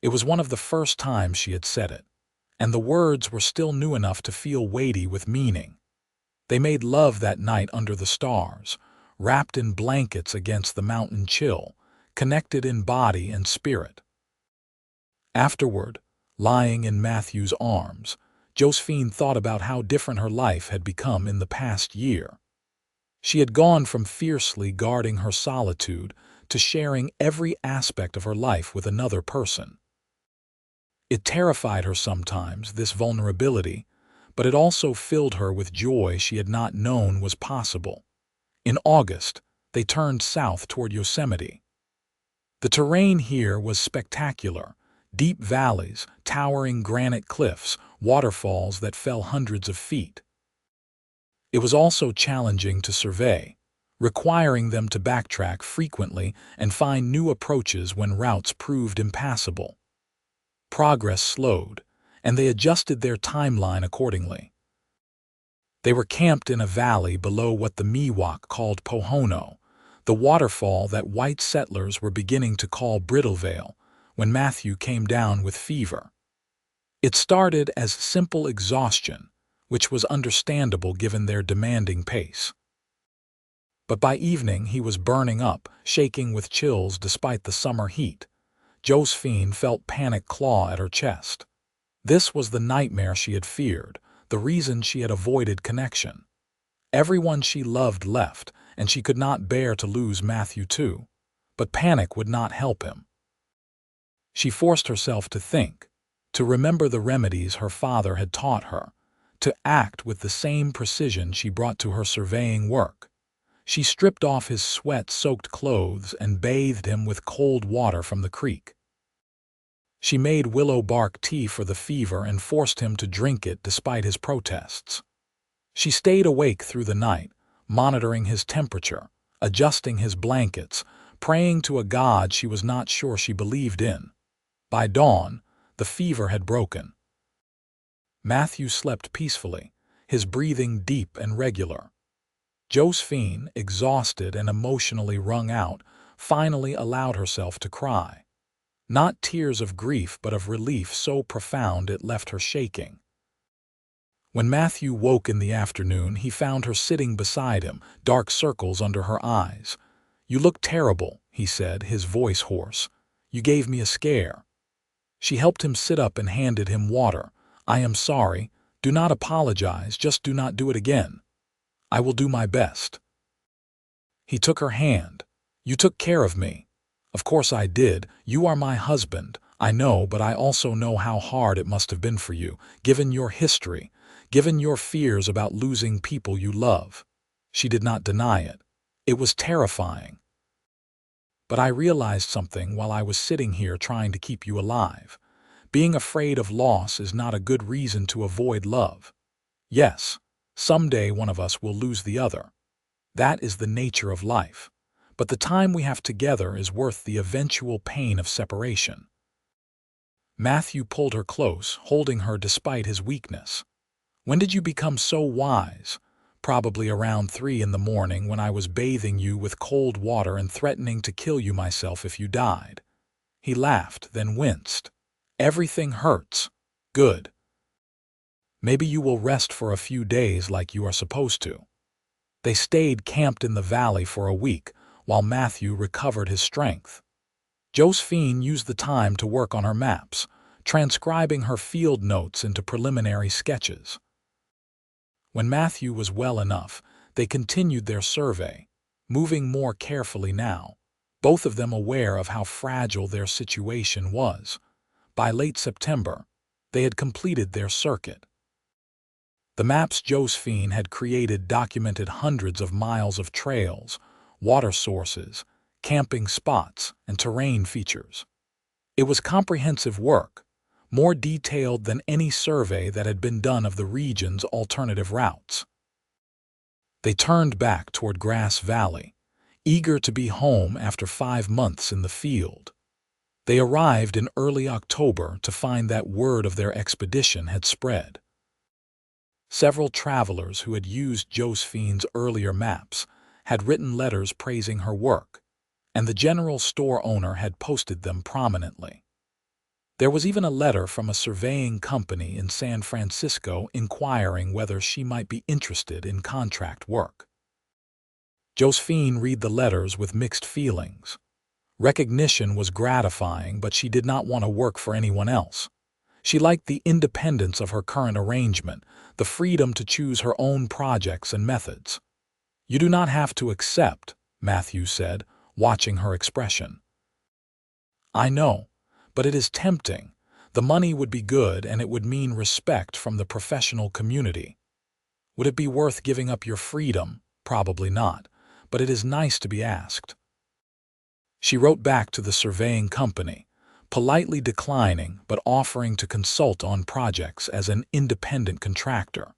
It was one of the first times she had said it, and the words were still new enough to feel weighty with meaning. They made love that night under the stars, wrapped in blankets against the mountain chill, connected in body and spirit. Afterward, lying in Matthew's arms, Josephine thought about how different her life had become in the past year. She had gone from fiercely guarding her solitude to sharing every aspect of her life with another person. It terrified her sometimes, this vulnerability, but it also filled her with joy she had not known was possible. In August, they turned south toward Yosemite. The terrain here was spectacular: deep valleys, towering granite cliffs, waterfalls that fell hundreds of feet. It was also challenging to survey, requiring them to backtrack frequently and find new approaches when routes proved impassable. Progress slowed, and they adjusted their timeline accordingly. They were camped in a valley below what the Miwok called Pohono, the waterfall that white settlers were beginning to call Brittlevale, when Matthew came down with fever. It started as simple exhaustion, which was understandable given their demanding pace. But by evening he was burning up, shaking with chills despite the summer heat. Josephine felt panic claw at her chest. This was the nightmare she had feared, the reason she had avoided connection. Everyone she loved left, and she could not bear to lose Matthew too. But panic would not help him. She forced herself to think, to remember the remedies her father had taught her, to act with the same precision she brought to her surveying work. She stripped off his sweat-soaked clothes and bathed him with cold water from the creek. She made willow bark tea for the fever and forced him to drink it despite his protests. She stayed awake through the night, monitoring his temperature, adjusting his blankets, praying to a God she was not sure she believed in. By dawn, the fever had broken. Matthew slept peacefully, his breathing deep and regular. Josephine, exhausted and emotionally wrung out, finally allowed herself to cry. Not tears of grief but of relief so profound it left her shaking. When Matthew woke in the afternoon, he found her sitting beside him, dark circles under her eyes. "You look terrible," he said, his voice hoarse. "You gave me a scare." She helped him sit up and handed him water. "I am sorry. Do not apologize, just do not do it again." "I will do my best." He took her hand. "You took care of me." "Of course I did. You are my husband. I know, but I also know how hard it must have been for you, given your history, given your fears about losing people you love." She did not deny it. "It was terrifying. But I realized something while I was sitting here trying to keep you alive. Being afraid of loss is not a good reason to avoid love. Yes, someday one of us will lose the other. That is the nature of life. But the time we have together is worth the eventual pain of separation." Matthew pulled her close, holding her despite his weakness. "When did you become so wise?" "Probably around 3 in the morning when I was bathing you with cold water and threatening to kill you myself if you died." He laughed, then winced. "Everything hurts. Good. Maybe you will rest for a few days like you are supposed to." They stayed camped in the valley for a week, while Matthew recovered his strength. Josephine used the time to work on her maps, transcribing her field notes into preliminary sketches. When Matthew was well enough, they continued their survey, moving more carefully now, both of them aware of how fragile their situation was. By late September, they had completed their circuit. The maps Josephine had created documented hundreds of miles of trails, water sources, camping spots, and terrain features. It was comprehensive work, more detailed than any survey that had been done of the region's alternative routes. They turned back toward Grass Valley, eager to be home after 5 months in the field. They arrived in early October to find that word of their expedition had spread. Several travelers who had used Josephine's earlier maps had written letters praising her work, and the general store owner had posted them prominently. There was even a letter from a surveying company in San Francisco inquiring whether she might be interested in contract work. Josephine read the letters with mixed feelings. Recognition was gratifying, but she did not want to work for anyone else. She liked the independence of her current arrangement, the freedom to choose her own projects and methods. "You do not have to accept," Matthew said, watching her expression. "I know, but it is tempting. The money would be good and it would mean respect from the professional community. Would it be worth giving up your freedom? Probably not, but it is nice to be asked." She wrote back to the surveying company, politely declining but offering to consult on projects as an independent contractor.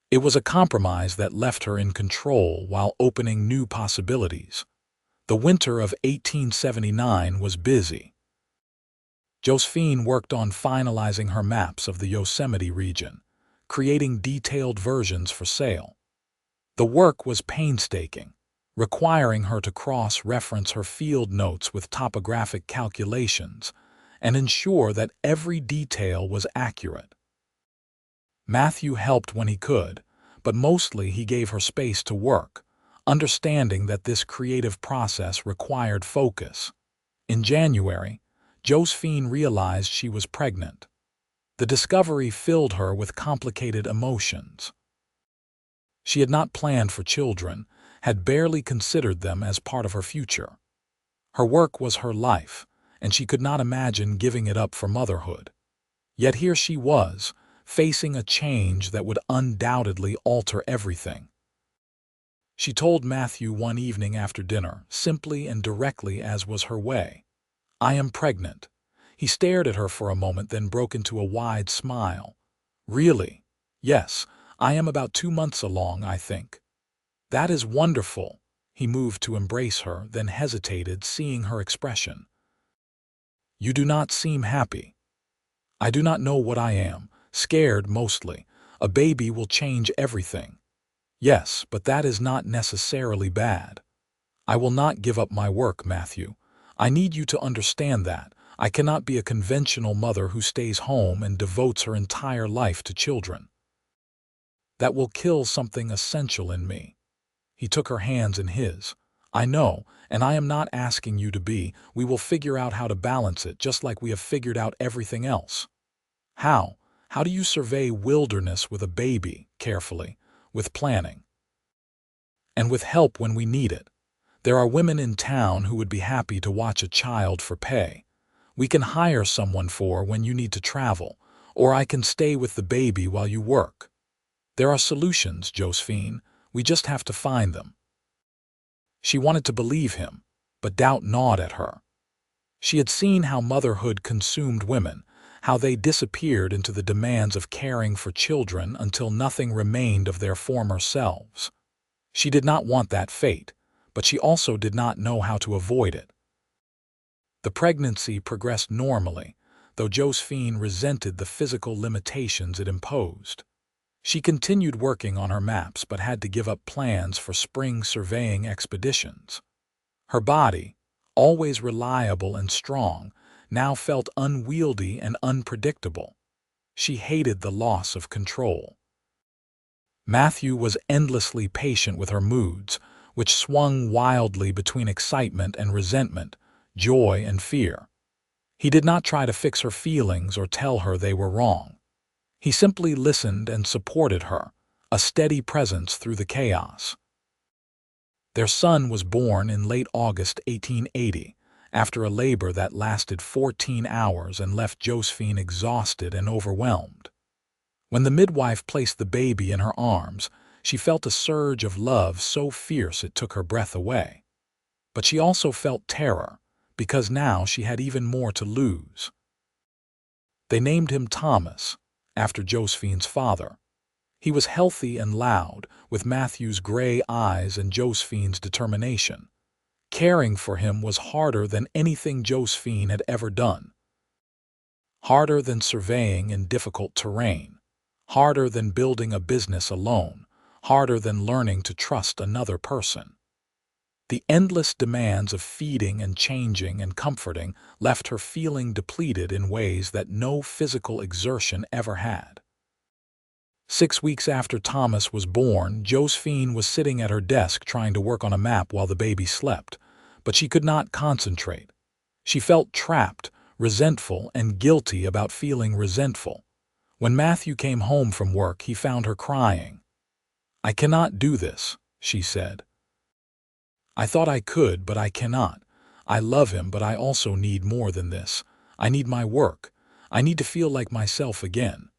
It was a compromise that left her in control while opening new possibilities. The winter of 1879 was busy. Josephine worked on finalizing her maps of the Yosemite region, creating detailed versions for sale. The work was painstaking, requiring her to cross-reference her field notes with topographic calculations and ensure that every detail was accurate. Matthew helped when he could, but mostly he gave her space to work, understanding that this creative process required focus. In January, Josephine realized she was pregnant. The discovery filled her with complicated emotions. She had not planned for children, had barely considered them as part of her future. Her work was her life, and she could not imagine giving it up for motherhood. Yet here she was, facing a change that would undoubtedly alter everything. She told Matthew one evening after dinner, simply and directly as was her way. "I am pregnant." He stared at her for a moment, then broke into a wide smile. "Really?" "Yes, I am about 2 months along, I think." "That is wonderful." He moved to embrace her, then hesitated, seeing her expression. "You do not seem happy." "I do not know what I am. Scared, mostly. A baby will change everything." "Yes, but that is not necessarily bad." "I will not give up my work, Matthew. I need you to understand that. I cannot be a conventional mother who stays home and devotes her entire life to children. That will kill something essential in me." He took her hands in his. "I know, and I am not asking you to be. We will figure out how to balance it, just like we have figured out everything else." "How? How do you survey wilderness with a baby, carefully, with planning, and with help when we need it? There are women in town who would be happy to watch a child for pay. We can hire someone for when you need to travel, or I can stay with the baby while you work. There are solutions, Josephine. We just have to find them." She wanted to believe him, but doubt gnawed at her. She had seen how motherhood consumed women, how they disappeared into the demands of caring for children until nothing remained of their former selves. She did not want that fate, but she also did not know how to avoid it. The pregnancy progressed normally, though Josephine resented the physical limitations it imposed. She continued working on her maps but had to give up plans for spring surveying expeditions. Her body, always reliable and strong, now felt unwieldy and unpredictable. She hated the loss of control. Matthew was endlessly patient with her moods, which swung wildly between excitement and resentment, joy and fear. He did not try to fix her feelings or tell her they were wrong. He simply listened and supported her, a steady presence through the chaos. Their son was born in late August 1880, after a labor that lasted 14 hours and left Josephine exhausted and overwhelmed. When the midwife placed the baby in her arms, she felt a surge of love so fierce it took her breath away. But she also felt terror, because now she had even more to lose. They named him Thomas, after Josephine's father. He was healthy and loud, with Matthew's gray eyes and Josephine's determination. Caring for him was harder than anything Josephine had ever done. Harder than surveying in difficult terrain. Harder than building a business alone. Harder than learning to trust another person. The endless demands of feeding and changing and comforting left her feeling depleted in ways that no physical exertion ever had. 6 weeks after Thomas was born, Josephine was sitting at her desk trying to work on a map while the baby slept, but she could not concentrate. She felt trapped, resentful, and guilty about feeling resentful. When Matthew came home from work, he found her crying. "I cannot do this," she said. "I thought I could, but I cannot. I love him, but I also need more than this. I need my work. I need to feel like myself again."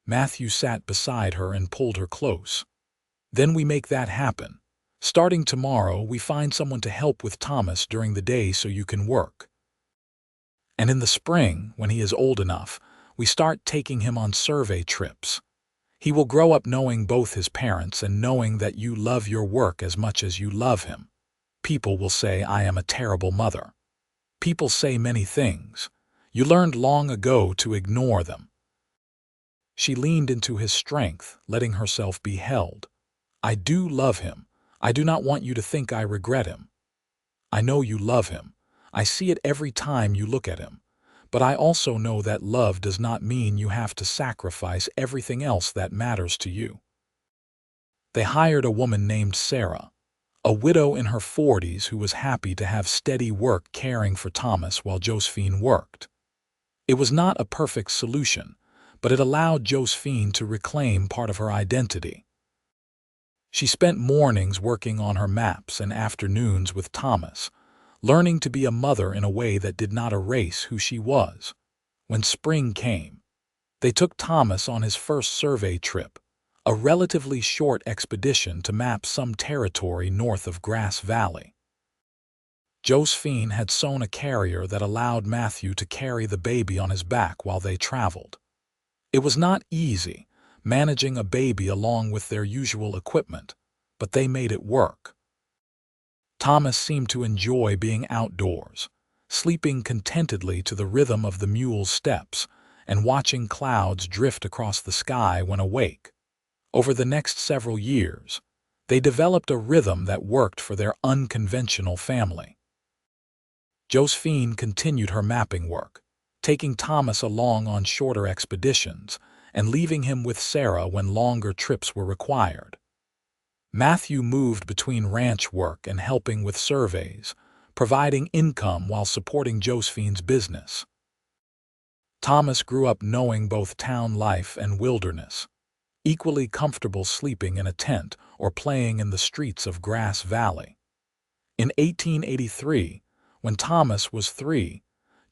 Matthew sat beside her and pulled her close. "Then we make that happen. Starting tomorrow, we find someone to help with Thomas during the day so you can work. And in the spring, when he is old enough, we start taking him on survey trips. He will grow up knowing both his parents and knowing that you love your work as much as you love him. People will say I am a terrible mother. People say many things. You learned long ago to ignore them." She leaned into his strength, letting herself be held. "I do love him. I do not want you to think I regret him. I know you love him. I see it every time you look at him. But I also know that love does not mean you have to sacrifice everything else that matters to you." They hired a woman named Sarah, a widow in her 40s who was happy to have steady work caring for Thomas while Josephine worked. It was not a perfect solution, but it allowed Josephine to reclaim part of her identity. She spent mornings working on her maps and afternoons with Thomas, learning to be a mother in a way that did not erase who she was. When spring came, they took Thomas on his first survey trip, a relatively short expedition to map some territory north of Grass Valley. Josephine had sewn a carrier that allowed Matthew to carry the baby on his back while they traveled. It was not easy, managing a baby along with their usual equipment, but they made it work. Thomas seemed to enjoy being outdoors, sleeping contentedly to the rhythm of the mule's steps and watching clouds drift across the sky when awake. Over the next several years, they developed a rhythm that worked for their unconventional family. Josephine continued her mapping work, taking Thomas along on shorter expeditions and leaving him with Sarah when longer trips were required. Matthew moved between ranch work and helping with surveys, providing income while supporting Josephine's business. Thomas grew up knowing both town life and wilderness, equally comfortable sleeping in a tent or playing in the streets of Grass Valley. In 1883, when Thomas was 3,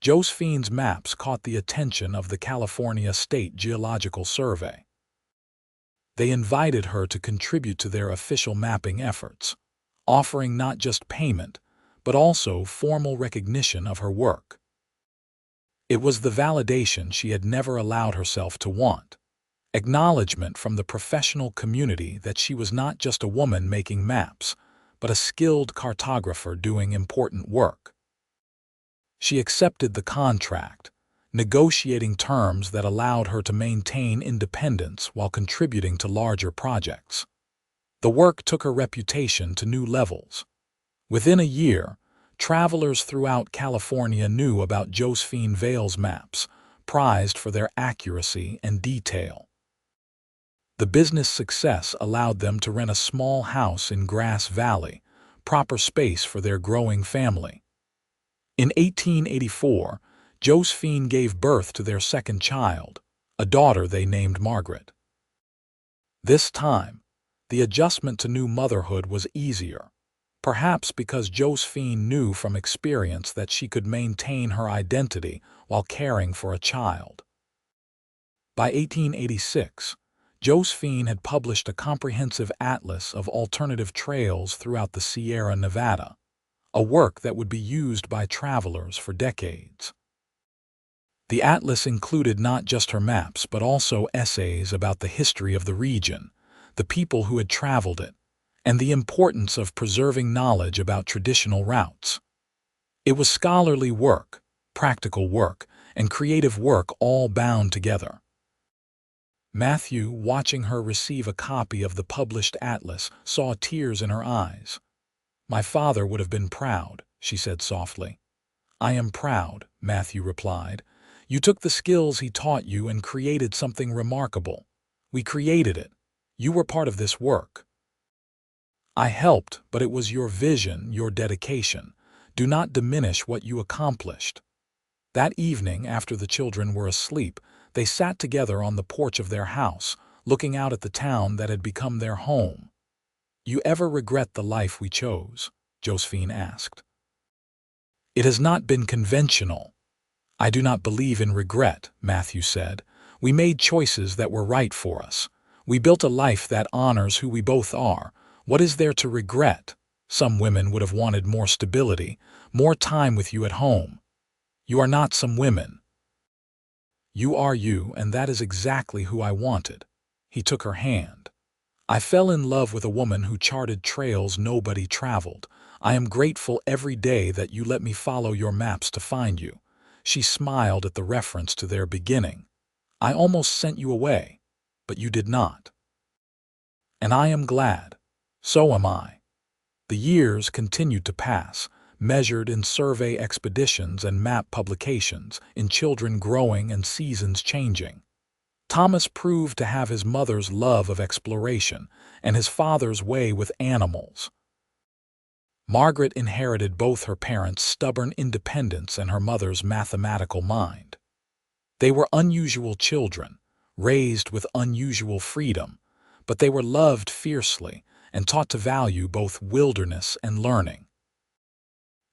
Josephine's maps caught the attention of the California State Geological Survey. They invited her to contribute to their official mapping efforts, offering not just payment, but also formal recognition of her work. It was the validation she had never allowed herself to want, acknowledgement from the professional community that she was not just a woman making maps, but a skilled cartographer doing important work. She accepted the contract, negotiating terms that allowed her to maintain independence while contributing to larger projects. The work took her reputation to new levels. Within a year, travelers throughout California knew about Josephine Vale's maps, prized for their accuracy and detail. The business success allowed them to rent a small house in Grass Valley, proper space for their growing family. In 1884, Josephine gave birth to their second child, a daughter they named Margaret. This time, the adjustment to new motherhood was easier, perhaps because Josephine knew from experience that she could maintain her identity while caring for a child. By 1886, Josephine had published a comprehensive atlas of alternative trails throughout the Sierra Nevada, a work that would be used by travelers for decades. The atlas included not just her maps but also essays about the history of the region, the people who had traveled it, and the importance of preserving knowledge about traditional routes. It was scholarly work, practical work, and creative work all bound together. Matthew, watching her receive a copy of the published atlas, saw tears in her eyes. "My father would have been proud," she said softly. "I am proud," Matthew replied. "You took the skills he taught you and created something remarkable. We created it. You were part of this work. I helped, but it was your vision, your dedication. Do not diminish what you accomplished." That evening, after the children were asleep, they sat together on the porch of their house, looking out at the town that had become their home. "You ever regret the life we chose?" Josephine asked. "It has not been conventional." "I do not believe in regret," Matthew said. "We made choices that were right for us. We built a life that honors who we both are. What is there to regret? Some women would have wanted more stability, more time with you at home. You are not some women. You are you, and that is exactly who I wanted." He took her hand. "I fell in love with a woman who charted trails nobody traveled. I am grateful every day that you let me follow your maps to find you." She smiled at the reference to their beginning. "I almost sent you away, but you did not. And I am glad. So am I." The years continued to pass, measured in survey expeditions and map publications, in children growing and seasons changing. Thomas proved to have his mother's love of exploration and his father's way with animals. Margaret inherited both her parents' stubborn independence and her mother's mathematical mind. They were unusual children, raised with unusual freedom, but they were loved fiercely and taught to value both wilderness and learning.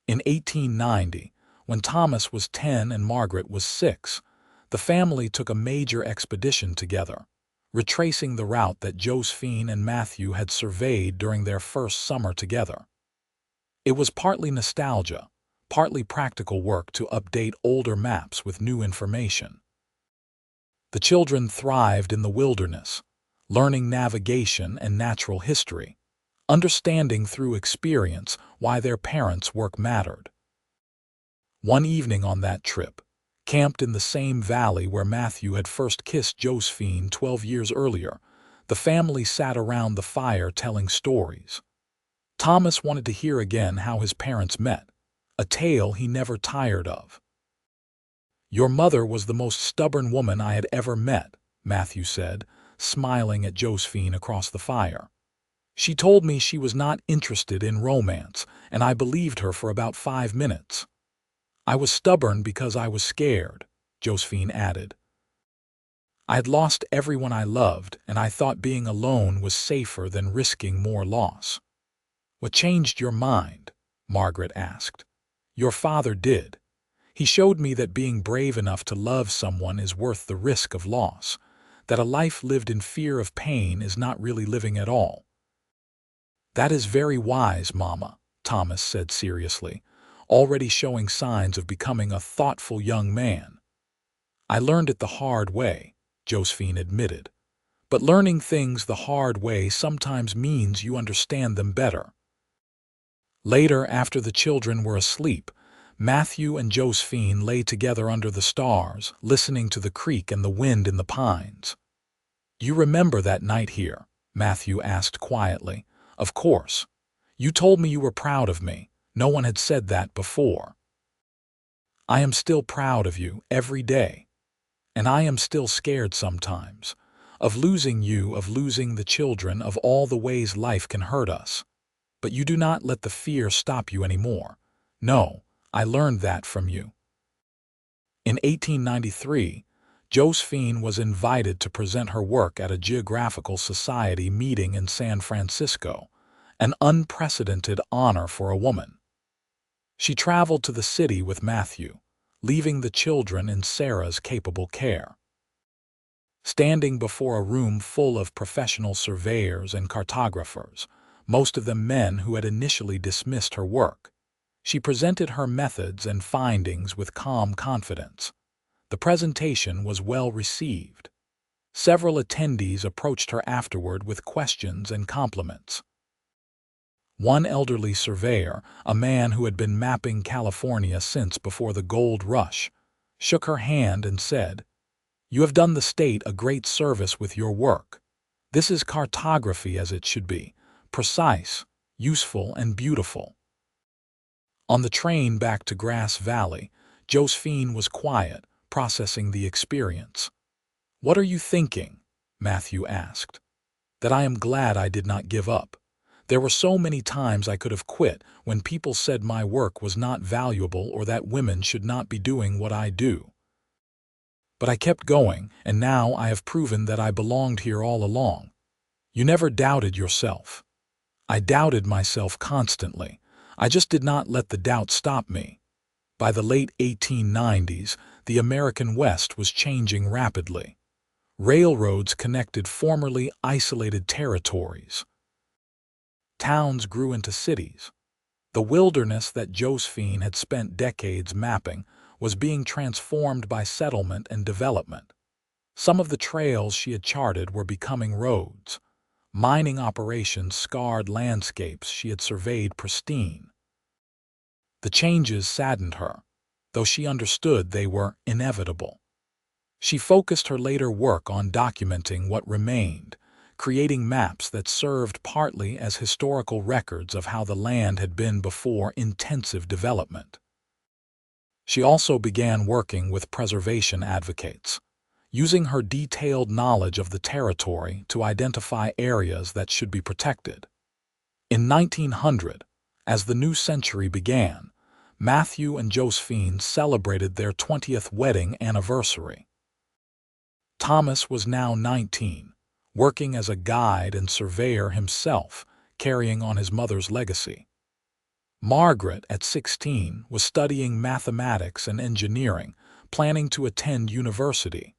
In 1890, when Thomas was 10 and Margaret was 6, the family took a major expedition together, retracing the route that Josephine and Matthew had surveyed during their first summer together. It was partly nostalgia, partly practical work to update older maps with new information. The children thrived in the wilderness, learning navigation and natural history, understanding through experience why their parents' work mattered. One evening on that trip, camped in the same valley where Matthew had first kissed Josephine 12 years earlier, the family sat around the fire telling stories. Thomas wanted to hear again how his parents met, a tale he never tired of. "Your mother was the most stubborn woman I had ever met," Matthew said, smiling at Josephine across the fire. "She told me she was not interested in romance, and I believed her for about 5 minutes. I was stubborn because I was scared," Josephine added. "I had lost everyone I loved, and I thought being alone was safer than risking more loss." "What changed your mind?" Margaret asked. "Your father did. He showed me that being brave enough to love someone is worth the risk of loss, that a life lived in fear of pain is not really living at all." "That is very wise, Mama," Thomas said seriously, already showing signs of becoming a thoughtful young man. "I learned it the hard way," Josephine admitted. "But learning things the hard way sometimes means you understand them better." Later, after the children were asleep, Matthew and Josephine lay together under the stars, listening to the creek and the wind in the pines. "You remember that night here?" Matthew asked quietly. "Of course. You told me you were proud of me. No one had said that before." "I am still proud of you every day. And I am still scared sometimes, of losing you, of losing the children, of all the ways life can hurt us. But you do not let the fear stop you anymore. No, I learned that from you." In 1893, Josephine was invited to present her work at a Geographical Society meeting in San Francisco, an unprecedented honor for a woman. She traveled to the city with Matthew, leaving the children in Sarah's capable care. Standing before a room full of professional surveyors and cartographers, most of them men who had initially dismissed her work, she presented her methods and findings with calm confidence. The presentation was well received. Several attendees approached her afterward with questions and compliments. One elderly surveyor, a man who had been mapping California since before the gold rush, shook her hand and said, "You have done the state a great service with your work. This is cartography as it should be, precise, useful, and beautiful." On the train back to Grass Valley, Josephine was quiet, processing the experience. "What are you thinking?" Matthew asked. "That I am glad I did not give up. There were so many times I could have quit when people said my work was not valuable or that women should not be doing what I do. But I kept going, and now I have proven that I belonged here all along. You never doubted yourself." "I doubted myself constantly. I just did not let the doubt stop me." By the late 1890s, the American West was changing rapidly. Railroads connected formerly isolated territories. Towns grew into cities. The wilderness that Josephine had spent decades mapping was being transformed by settlement and development. Some of the trails she had charted were becoming roads. Mining operations scarred landscapes she had surveyed pristine. The changes saddened her, though she understood they were inevitable. She focused her later work on documenting what remained, creating maps that served partly as historical records of how the land had been before intensive development. She also began working with preservation advocates, using her detailed knowledge of the territory to identify areas that should be protected. In 1900, as the new century began, Matthew and Josephine celebrated their 20th wedding anniversary. Thomas was now 19, working as a guide and surveyor himself, carrying on his mother's legacy. Margaret, at 16, was studying mathematics and engineering, planning to attend university.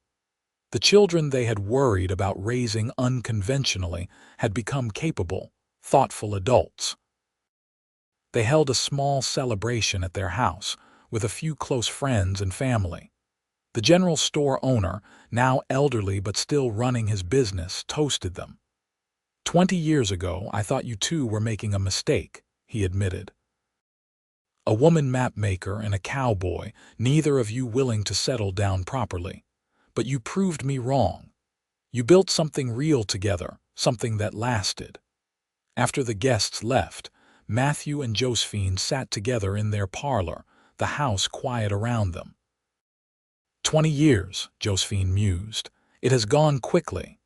The children they had worried about raising unconventionally had become capable, thoughtful adults. They held a small celebration at their house, with a few close friends and family. The general store owner, now elderly but still running his business, toasted them. 20 years ago, I thought you two were making a mistake, he admitted. A woman mapmaker and a cowboy, neither of you willing to settle down properly. But you proved me wrong. You built something real together, something that lasted. After the guests left, Matthew and Josephine sat together in their parlor, the house quiet around them. 20 years, Josephine mused. It has gone quickly.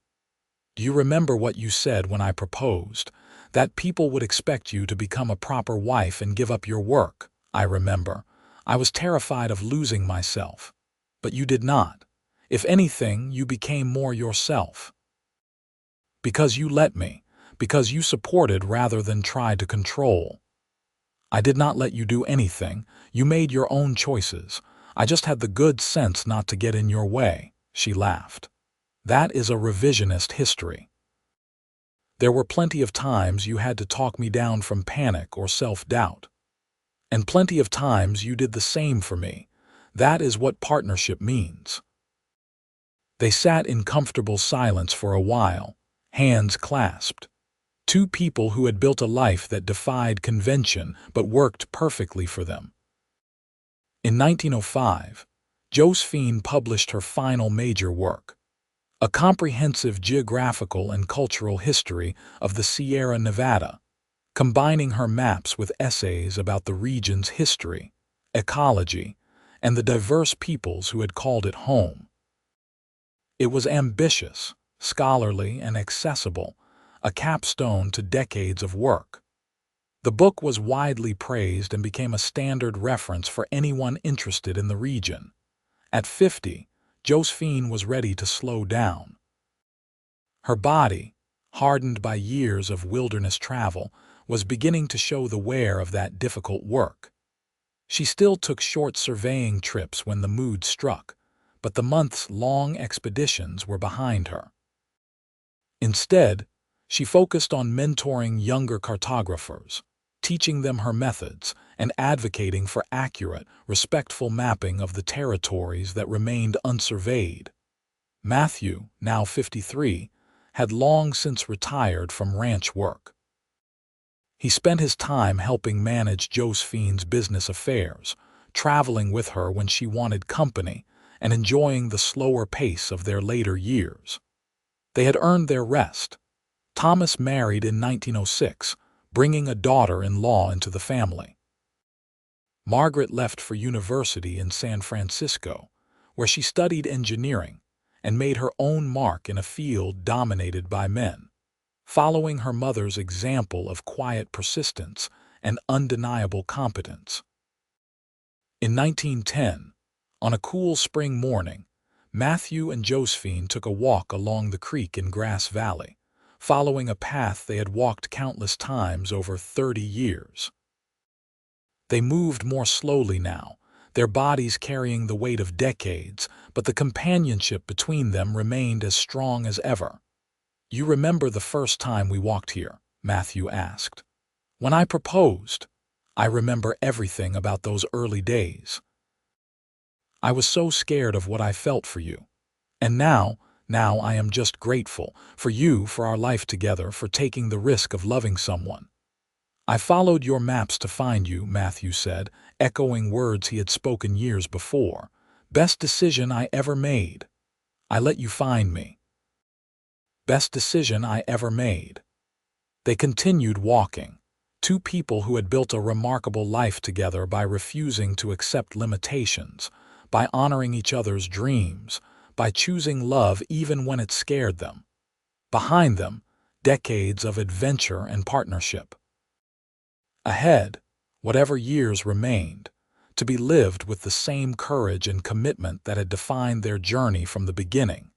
Do you remember what you said when I proposed? That people would expect you to become a proper wife and give up your work. I remember. I was terrified of losing myself. But you did not. If anything, you became more yourself. Because you let me. Because you supported rather than tried to control. I did not let you do anything. You made your own choices. I just had the good sense not to get in your way, she laughed. That is a revisionist history. There were plenty of times you had to talk me down from panic or self-doubt. And plenty of times you did the same for me. That is what partnership means. They sat in comfortable silence for a while, hands clasped. Two people who had built a life that defied convention but worked perfectly for them. In 1905, Josephine published her final major work, a comprehensive geographical and cultural history of the Sierra Nevada, combining her maps with essays about the region's history, ecology, and the diverse peoples who had called it home. It was ambitious, scholarly, and accessible, a capstone to decades of work. The book was widely praised and became a standard reference for anyone interested in the region. At 50, Josephine was ready to slow down. Her body, hardened by years of wilderness travel, was beginning to show the wear of that difficult work. She still took short surveying trips when the mood struck, but the months-long expeditions were behind her. Instead, she focused on mentoring younger cartographers, teaching them her methods and advocating for accurate, respectful mapping of the territories that remained unsurveyed. Matthew, now 53, had long since retired from ranch work. He spent his time helping manage Josephine's business affairs, traveling with her when she wanted company, and enjoying the slower pace of their later years. They had earned their rest. Thomas married in 1906, bringing a daughter-in-law into the family. Margaret left for university in San Francisco, where she studied engineering and made her own mark in a field dominated by men, following her mother's example of quiet persistence and undeniable competence. In 1910, on a cool spring morning, Matthew and Josephine took a walk along the creek in Grass Valley, following a path they had walked countless times over 30 years. They moved more slowly now, their bodies carrying the weight of decades, but the companionship between them remained as strong as ever. You remember the first time we walked here? Matthew asked. When I proposed, I remember everything about those early days. I was so scared of what I felt for you. And now I am just grateful for you, for our life together, for taking the risk of loving someone. I followed your maps to find you, Matthew said, echoing words he had spoken years before. Best decision I ever made. I let you find me. Best decision I ever made. They continued walking, two people who had built a remarkable life together by refusing to accept limitations, by honoring each other's dreams, by choosing love even when it scared them. Behind them, decades of adventure and partnership. Ahead, whatever years remained, to be lived with the same courage and commitment that had defined their journey from the beginning.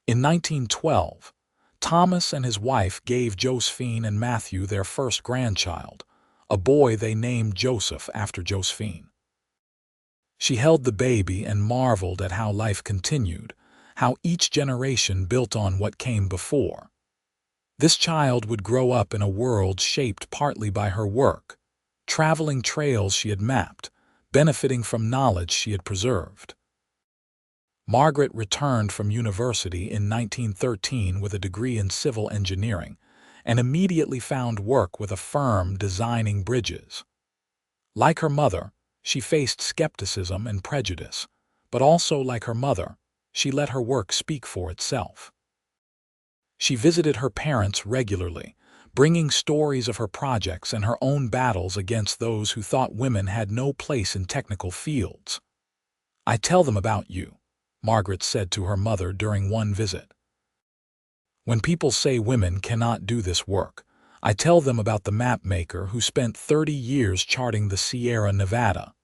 In 1912, Thomas and his wife gave Josephine and Matthew their first grandchild, a boy they named Joseph after Josephine. She held the baby and marveled at how life continued, how each generation built on what came before. This child would grow up in a world shaped partly by her work, traveling trails she had mapped, benefiting from knowledge she had preserved. Margaret returned from university in 1913 with a degree in civil engineering and immediately found work with a firm designing bridges. Like her mother, she faced skepticism and prejudice, but also like her mother, she let her work speak for itself. She visited her parents regularly, bringing stories of her projects and her own battles against those who thought women had no place in technical fields. "I tell them about you," Margaret said to her mother during one visit. "When people say women cannot do this work, I tell them about the mapmaker who spent 30 years charting the Sierra Nevada.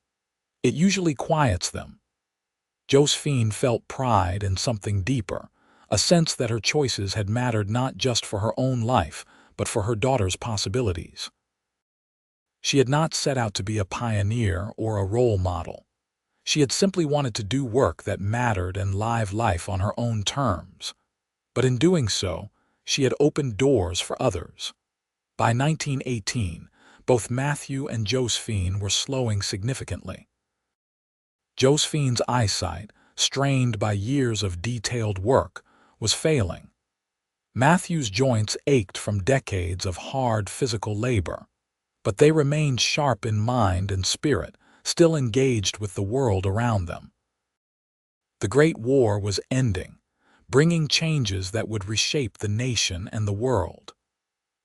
It usually quiets them." Josephine felt pride and something deeper, a sense that her choices had mattered not just for her own life, but for her daughter's possibilities. She had not set out to be a pioneer or a role model. She had simply wanted to do work that mattered and live life on her own terms. But in doing so, she had opened doors for others. By 1918, both Matthew and Josephine were slowing significantly. Josephine's eyesight, strained by years of detailed work, was failing. Matthew's joints ached from decades of hard physical labor, but they remained sharp in mind and spirit, still engaged with the world around them. The Great War was ending, bringing changes that would reshape the nation and the world.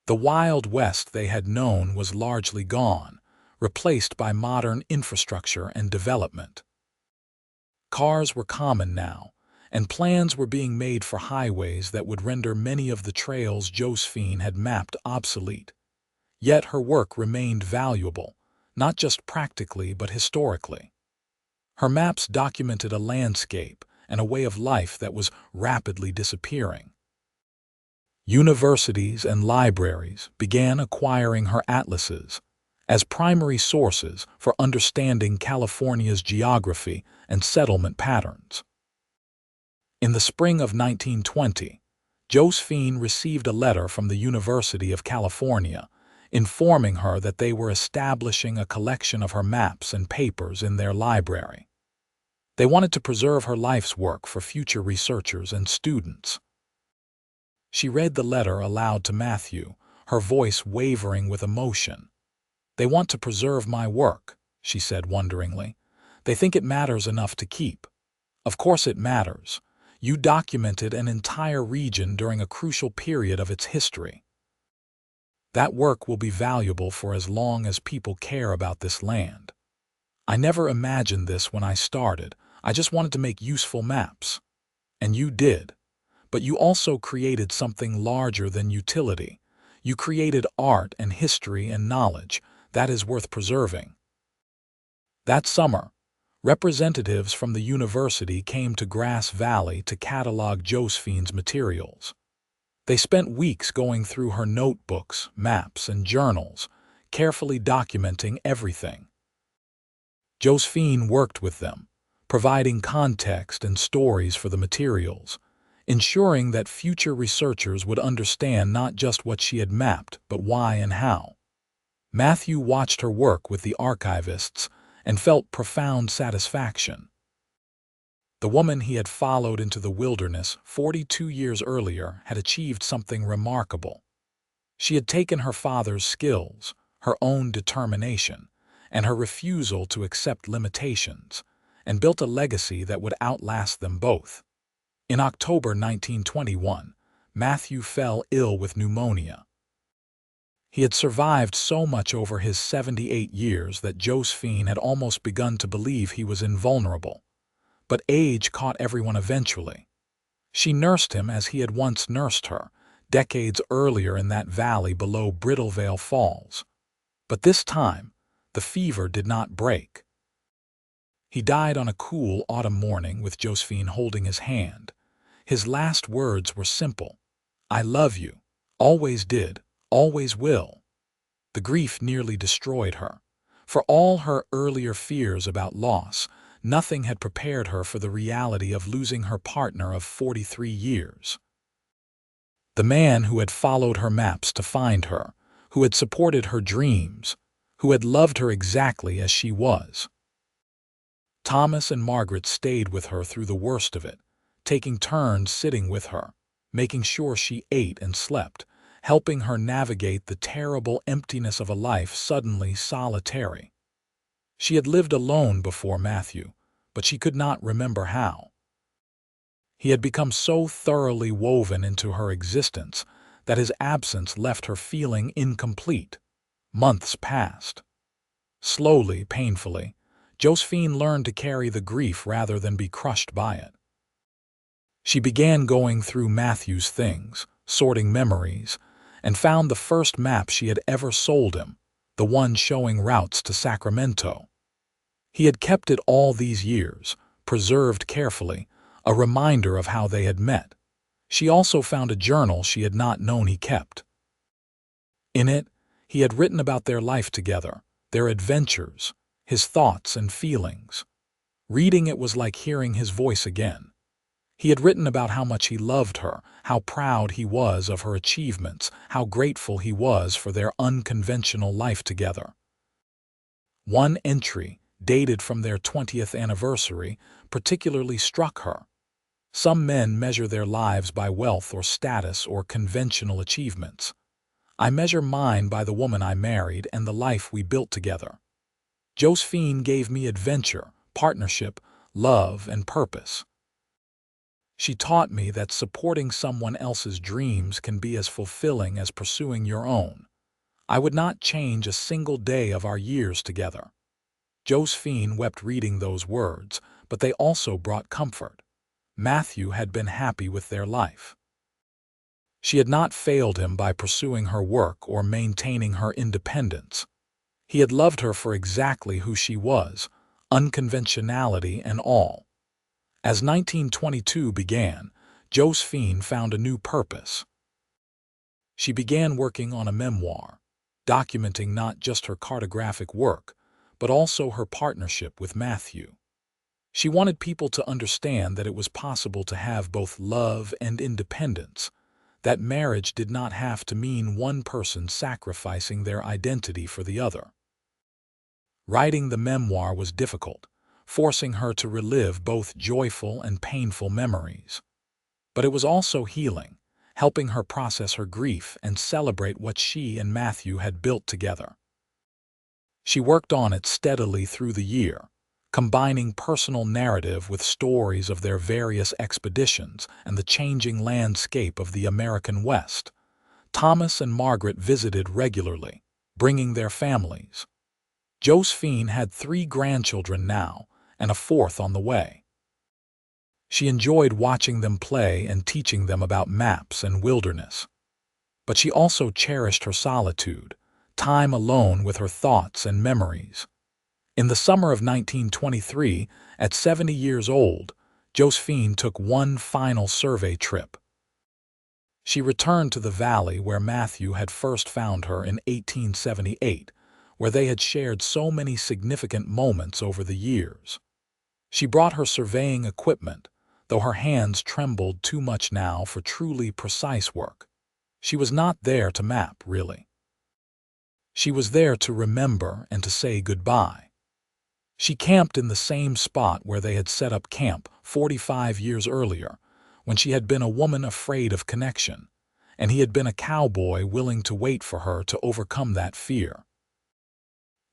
The Wild West they had known was largely gone, replaced by modern infrastructure and development. Cars were common now, and plans were being made for highways that would render many of the trails Josephine had mapped obsolete. Yet her work remained valuable, not just practically but historically. Her maps documented a landscape and a way of life that was rapidly disappearing. Universities and libraries began acquiring her atlases as primary sources for understanding California's geography and settlement patterns. In the spring of 1920, Josephine received a letter from the University of California informing her that they were establishing a collection of her maps and papers in their library. They wanted to preserve her life's work for future researchers and students. She read the letter aloud to Matthew, her voice wavering with emotion. "They want to preserve my work," she said wonderingly. "They think it matters enough to keep." "Of course it matters. You documented an entire region during a crucial period of its history. That work will be valuable for as long as people care about this land. I never imagined this when I started. I just wanted to make useful maps. And you did. But you also created something larger than utility. You created art and history and knowledge that is worth preserving." That summer, representatives from the university came to Grass Valley to catalog Josephine's materials. They spent weeks going through her notebooks, maps, and journals, carefully documenting everything. Josephine worked with them, providing context and stories for the materials, ensuring that future researchers would understand not just what she had mapped, but why and how. Matthew watched her work with the archivists and felt profound satisfaction. The woman he had followed into the wilderness 42 years earlier had achieved something remarkable. She had taken her father's skills, her own determination, and her refusal to accept limitations, and built a legacy that would outlast them both. In October 1921, Matthew fell ill with pneumonia. He had survived so much over his 78 years that Josephine had almost begun to believe he was invulnerable. But age caught everyone eventually. She nursed him as he had once nursed her, decades earlier in that valley below Brittlevale Falls. But this time, the fever did not break. He died on a cool autumn morning with Josephine holding his hand. His last words were simple: "I love you. Always did, always will." The grief nearly destroyed her. For all her earlier fears about loss, nothing had prepared her for the reality of losing her partner of 43 years. The man who had followed her maps to find her, who had supported her dreams, who had loved her exactly as she was. Thomas and Margaret stayed with her through the worst of it, taking turns sitting with her, making sure she ate and slept, helping her navigate the terrible emptiness of a life suddenly solitary. She had lived alone before Matthew, but she could not remember how. He had become so thoroughly woven into her existence that his absence left her feeling incomplete. Months passed. Slowly, painfully, Josephine learned to carry the grief rather than be crushed by it. She began going through Matthew's things, sorting memories, and found the first map she had ever sold him, the one showing routes to Sacramento. He had kept it all these years, preserved carefully, a reminder of how they had met. She also found a journal she had not known he kept. In it, he had written about their life together, their adventures, his thoughts and feelings. Reading it was like hearing his voice again. He had written about how much he loved her, how proud he was of her achievements, how grateful he was for their unconventional life together. One entry, dated from their 20th anniversary, particularly struck her. Some men measure their lives by wealth or status or conventional achievements. I measure mine by the woman I married and the life we built together. Josephine gave me adventure, partnership, love, and purpose. She taught me that supporting someone else's dreams can be as fulfilling as pursuing your own. I would not change a single day of our years together. Josephine wept reading those words, but they also brought comfort. Matthew had been happy with their life. She had not failed him by pursuing her work or maintaining her independence. He had loved her for exactly who she was, unconventionality and all. As 1922 began, Josephine found a new purpose. She began working on a memoir, documenting not just her cartographic work, but also her partnership with Matthew. She wanted people to understand that it was possible to have both love and independence, that marriage did not have to mean one person sacrificing their identity for the other. Writing the memoir was difficult, forcing her to relive both joyful and painful memories. But it was also healing, helping her process her grief and celebrate what she and Matthew had built together. She worked on it steadily through the year, combining personal narrative with stories of their various expeditions and the changing landscape of the American West. Thomas and Margaret visited regularly, bringing their families. Josephine had 3 grandchildren now, and a 4th on the way. She enjoyed watching them play and teaching them about maps and wilderness. But she also cherished her solitude, time alone with her thoughts and memories. In the summer of 1923, at 70 years old, Josephine took one final survey trip. She returned to the valley where Matthew had first found her in 1878, where they had shared so many significant moments over the years. She brought her surveying equipment, though her hands trembled too much now for truly precise work. She was not there to map, really. She was there to remember and to say goodbye. She camped in the same spot where they had set up camp 45 years earlier, when she had been a woman afraid of connection, and he had been a cowboy willing to wait for her to overcome that fear.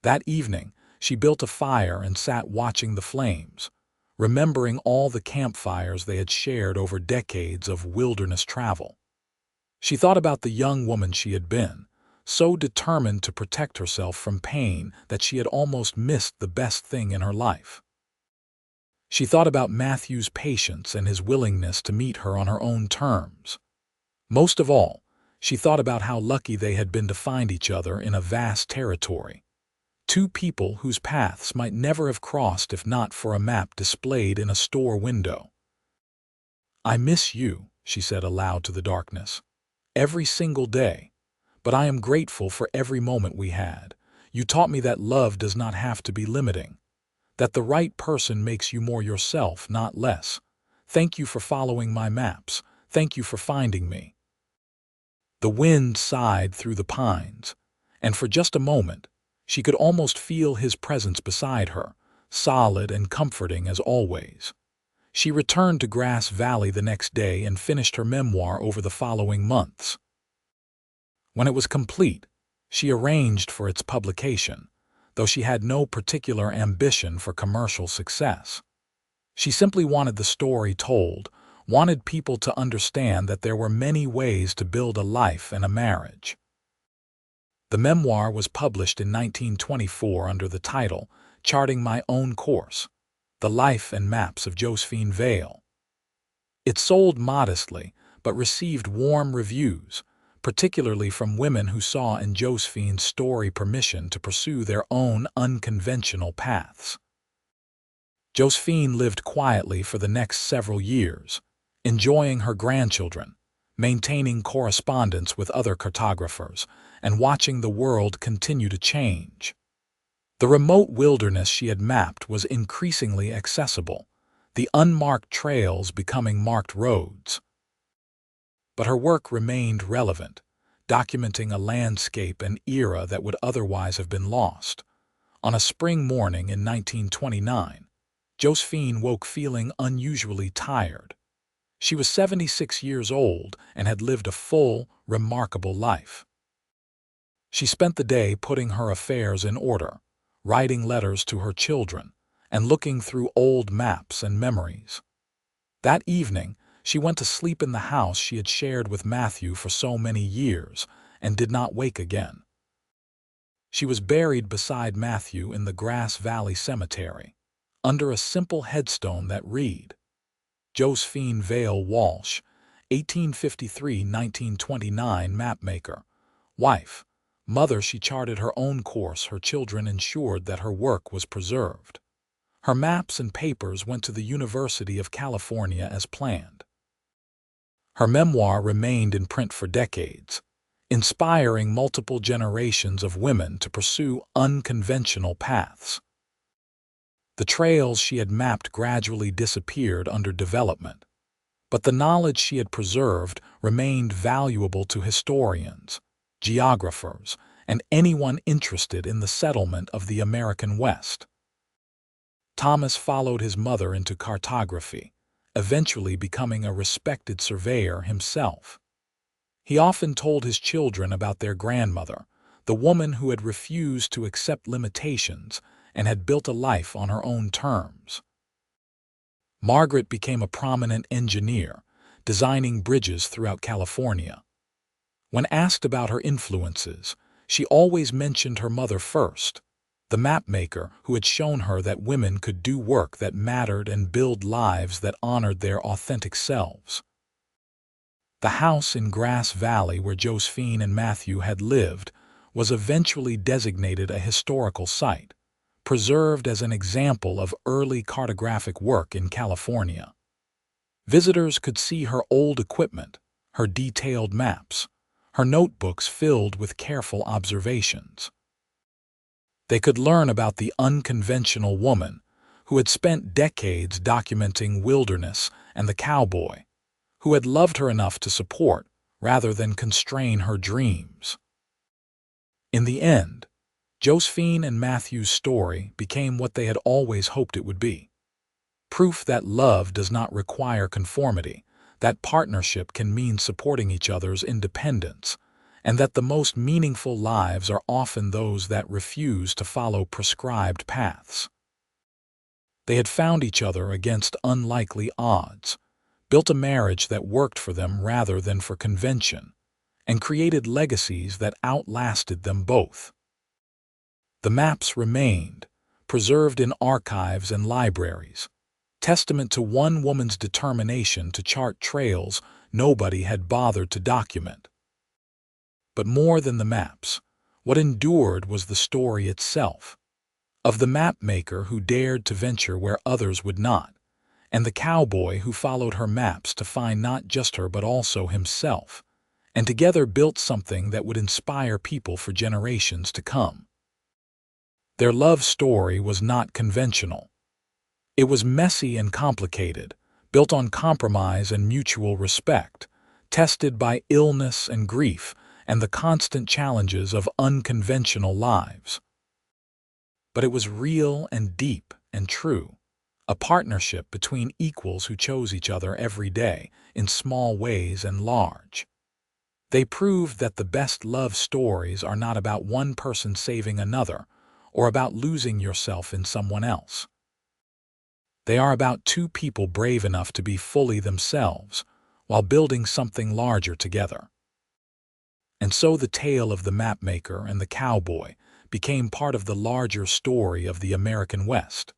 That evening, she built a fire and sat watching the flames, remembering all the campfires they had shared over decades of wilderness travel. She thought about the young woman she had been, so determined to protect herself from pain that she had almost missed the best thing in her life. She thought about Matthew's patience and his willingness to meet her on her own terms. Most of all, she thought about how lucky they had been to find each other in a vast territory. 2 people whose paths might never have crossed if not for a map displayed in a store window. "I miss you," she said aloud to the darkness, "every single day. But I am grateful for every moment we had. You taught me that love does not have to be limiting, that the right person makes you more yourself, not less. Thank you for following my maps. Thank you for finding me. The wind sighed through the pines, and for just a moment, she could almost feel his presence beside her, solid and comforting as always. She returned to Grass Valley the next day and finished her memoir over the following months. When it was complete, she arranged for its publication, though she had no particular ambition for commercial success. She simply wanted the story told, wanted people to understand that there were many ways to build a life and a marriage. The memoir was published in 1924 under the title Charting My Own Course: The Life and Maps of Josephine Vale. It sold modestly, but received warm reviews, particularly from women who saw in Josephine's story permission to pursue their own unconventional paths. Josephine lived quietly for the next several years, enjoying her grandchildren, maintaining correspondence with other cartographers, and watching the world continue to change. The remote wilderness she had mapped was increasingly accessible, the unmarked trails becoming marked roads. But her work remained relevant, documenting a landscape and era that would otherwise have been lost. On a spring morning in 1929, Josephine woke feeling unusually tired. She was 76 years old and had lived a full, remarkable life. She spent the day putting her affairs in order, writing letters to her children, and looking through old maps and memories. That evening, she went to sleep in the house she had shared with Matthew for so many years and did not wake again. She was buried beside Matthew in the Grass Valley Cemetery, under a simple headstone that read, Josephine Vale Walsh, 1853–1929 Mapmaker, wife, mother. She charted her own course, her children ensured that her work was preserved. Her maps and papers went to the University of California as planned. Her memoir remained in print for decades, inspiring multiple generations of women to pursue unconventional paths. The trails she had mapped gradually disappeared under development, but the knowledge she had preserved remained valuable to historians, geographers, and anyone interested in the settlement of the American West. Thomas followed his mother into cartography, eventually becoming a respected surveyor himself. He often told his children about their grandmother, the woman who had refused to accept limitations and had built a life on her own terms. Margaret became a prominent engineer, designing bridges throughout California. When asked about her influences, she always mentioned her mother first, the mapmaker who had shown her that women could do work that mattered and build lives that honored their authentic selves. The house in Grass Valley where Josephine and Matthew had lived was eventually designated a historical site, preserved as an example of early cartographic work in California. Visitors could see her old equipment, her detailed maps, her notebooks filled with careful observations. They could learn about the unconventional woman who had spent decades documenting wilderness and the cowboy, who had loved her enough to support rather than constrain her dreams. In the end, Josephine and Matthew's story became what they had always hoped it would be. Proof that love does not require conformity, that partnership can mean supporting each other's independence, and that the most meaningful lives are often those that refuse to follow prescribed paths. They had found each other against unlikely odds, built a marriage that worked for them rather than for convention, and created legacies that outlasted them both. The maps remained, preserved in archives and libraries, testament to one woman's determination to chart trails nobody had bothered to document. But more than the maps, what endured was the story itself, of the mapmaker who dared to venture where others would not, and the cowboy who followed her maps to find not just her but also himself, and together built something that would inspire people for generations to come. Their love story was not conventional. It was messy and complicated, built on compromise and mutual respect, tested by illness and grief and the constant challenges of unconventional lives. But it was real and deep and true, a partnership between equals who chose each other every day, in small ways and large. They proved that the best love stories are not about one person saving another, or about losing yourself in someone else. They are about two people brave enough to be fully themselves, while building something larger together. And so the tale of the Mapmaker and the Cowboy became part of the larger story of the American West.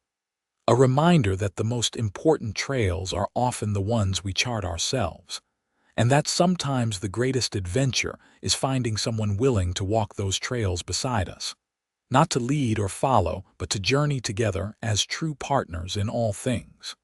A reminder that the most important trails are often the ones we chart ourselves, and that sometimes the greatest adventure is finding someone willing to walk those trails beside us. Not to lead or follow, but to journey together as true partners in all things.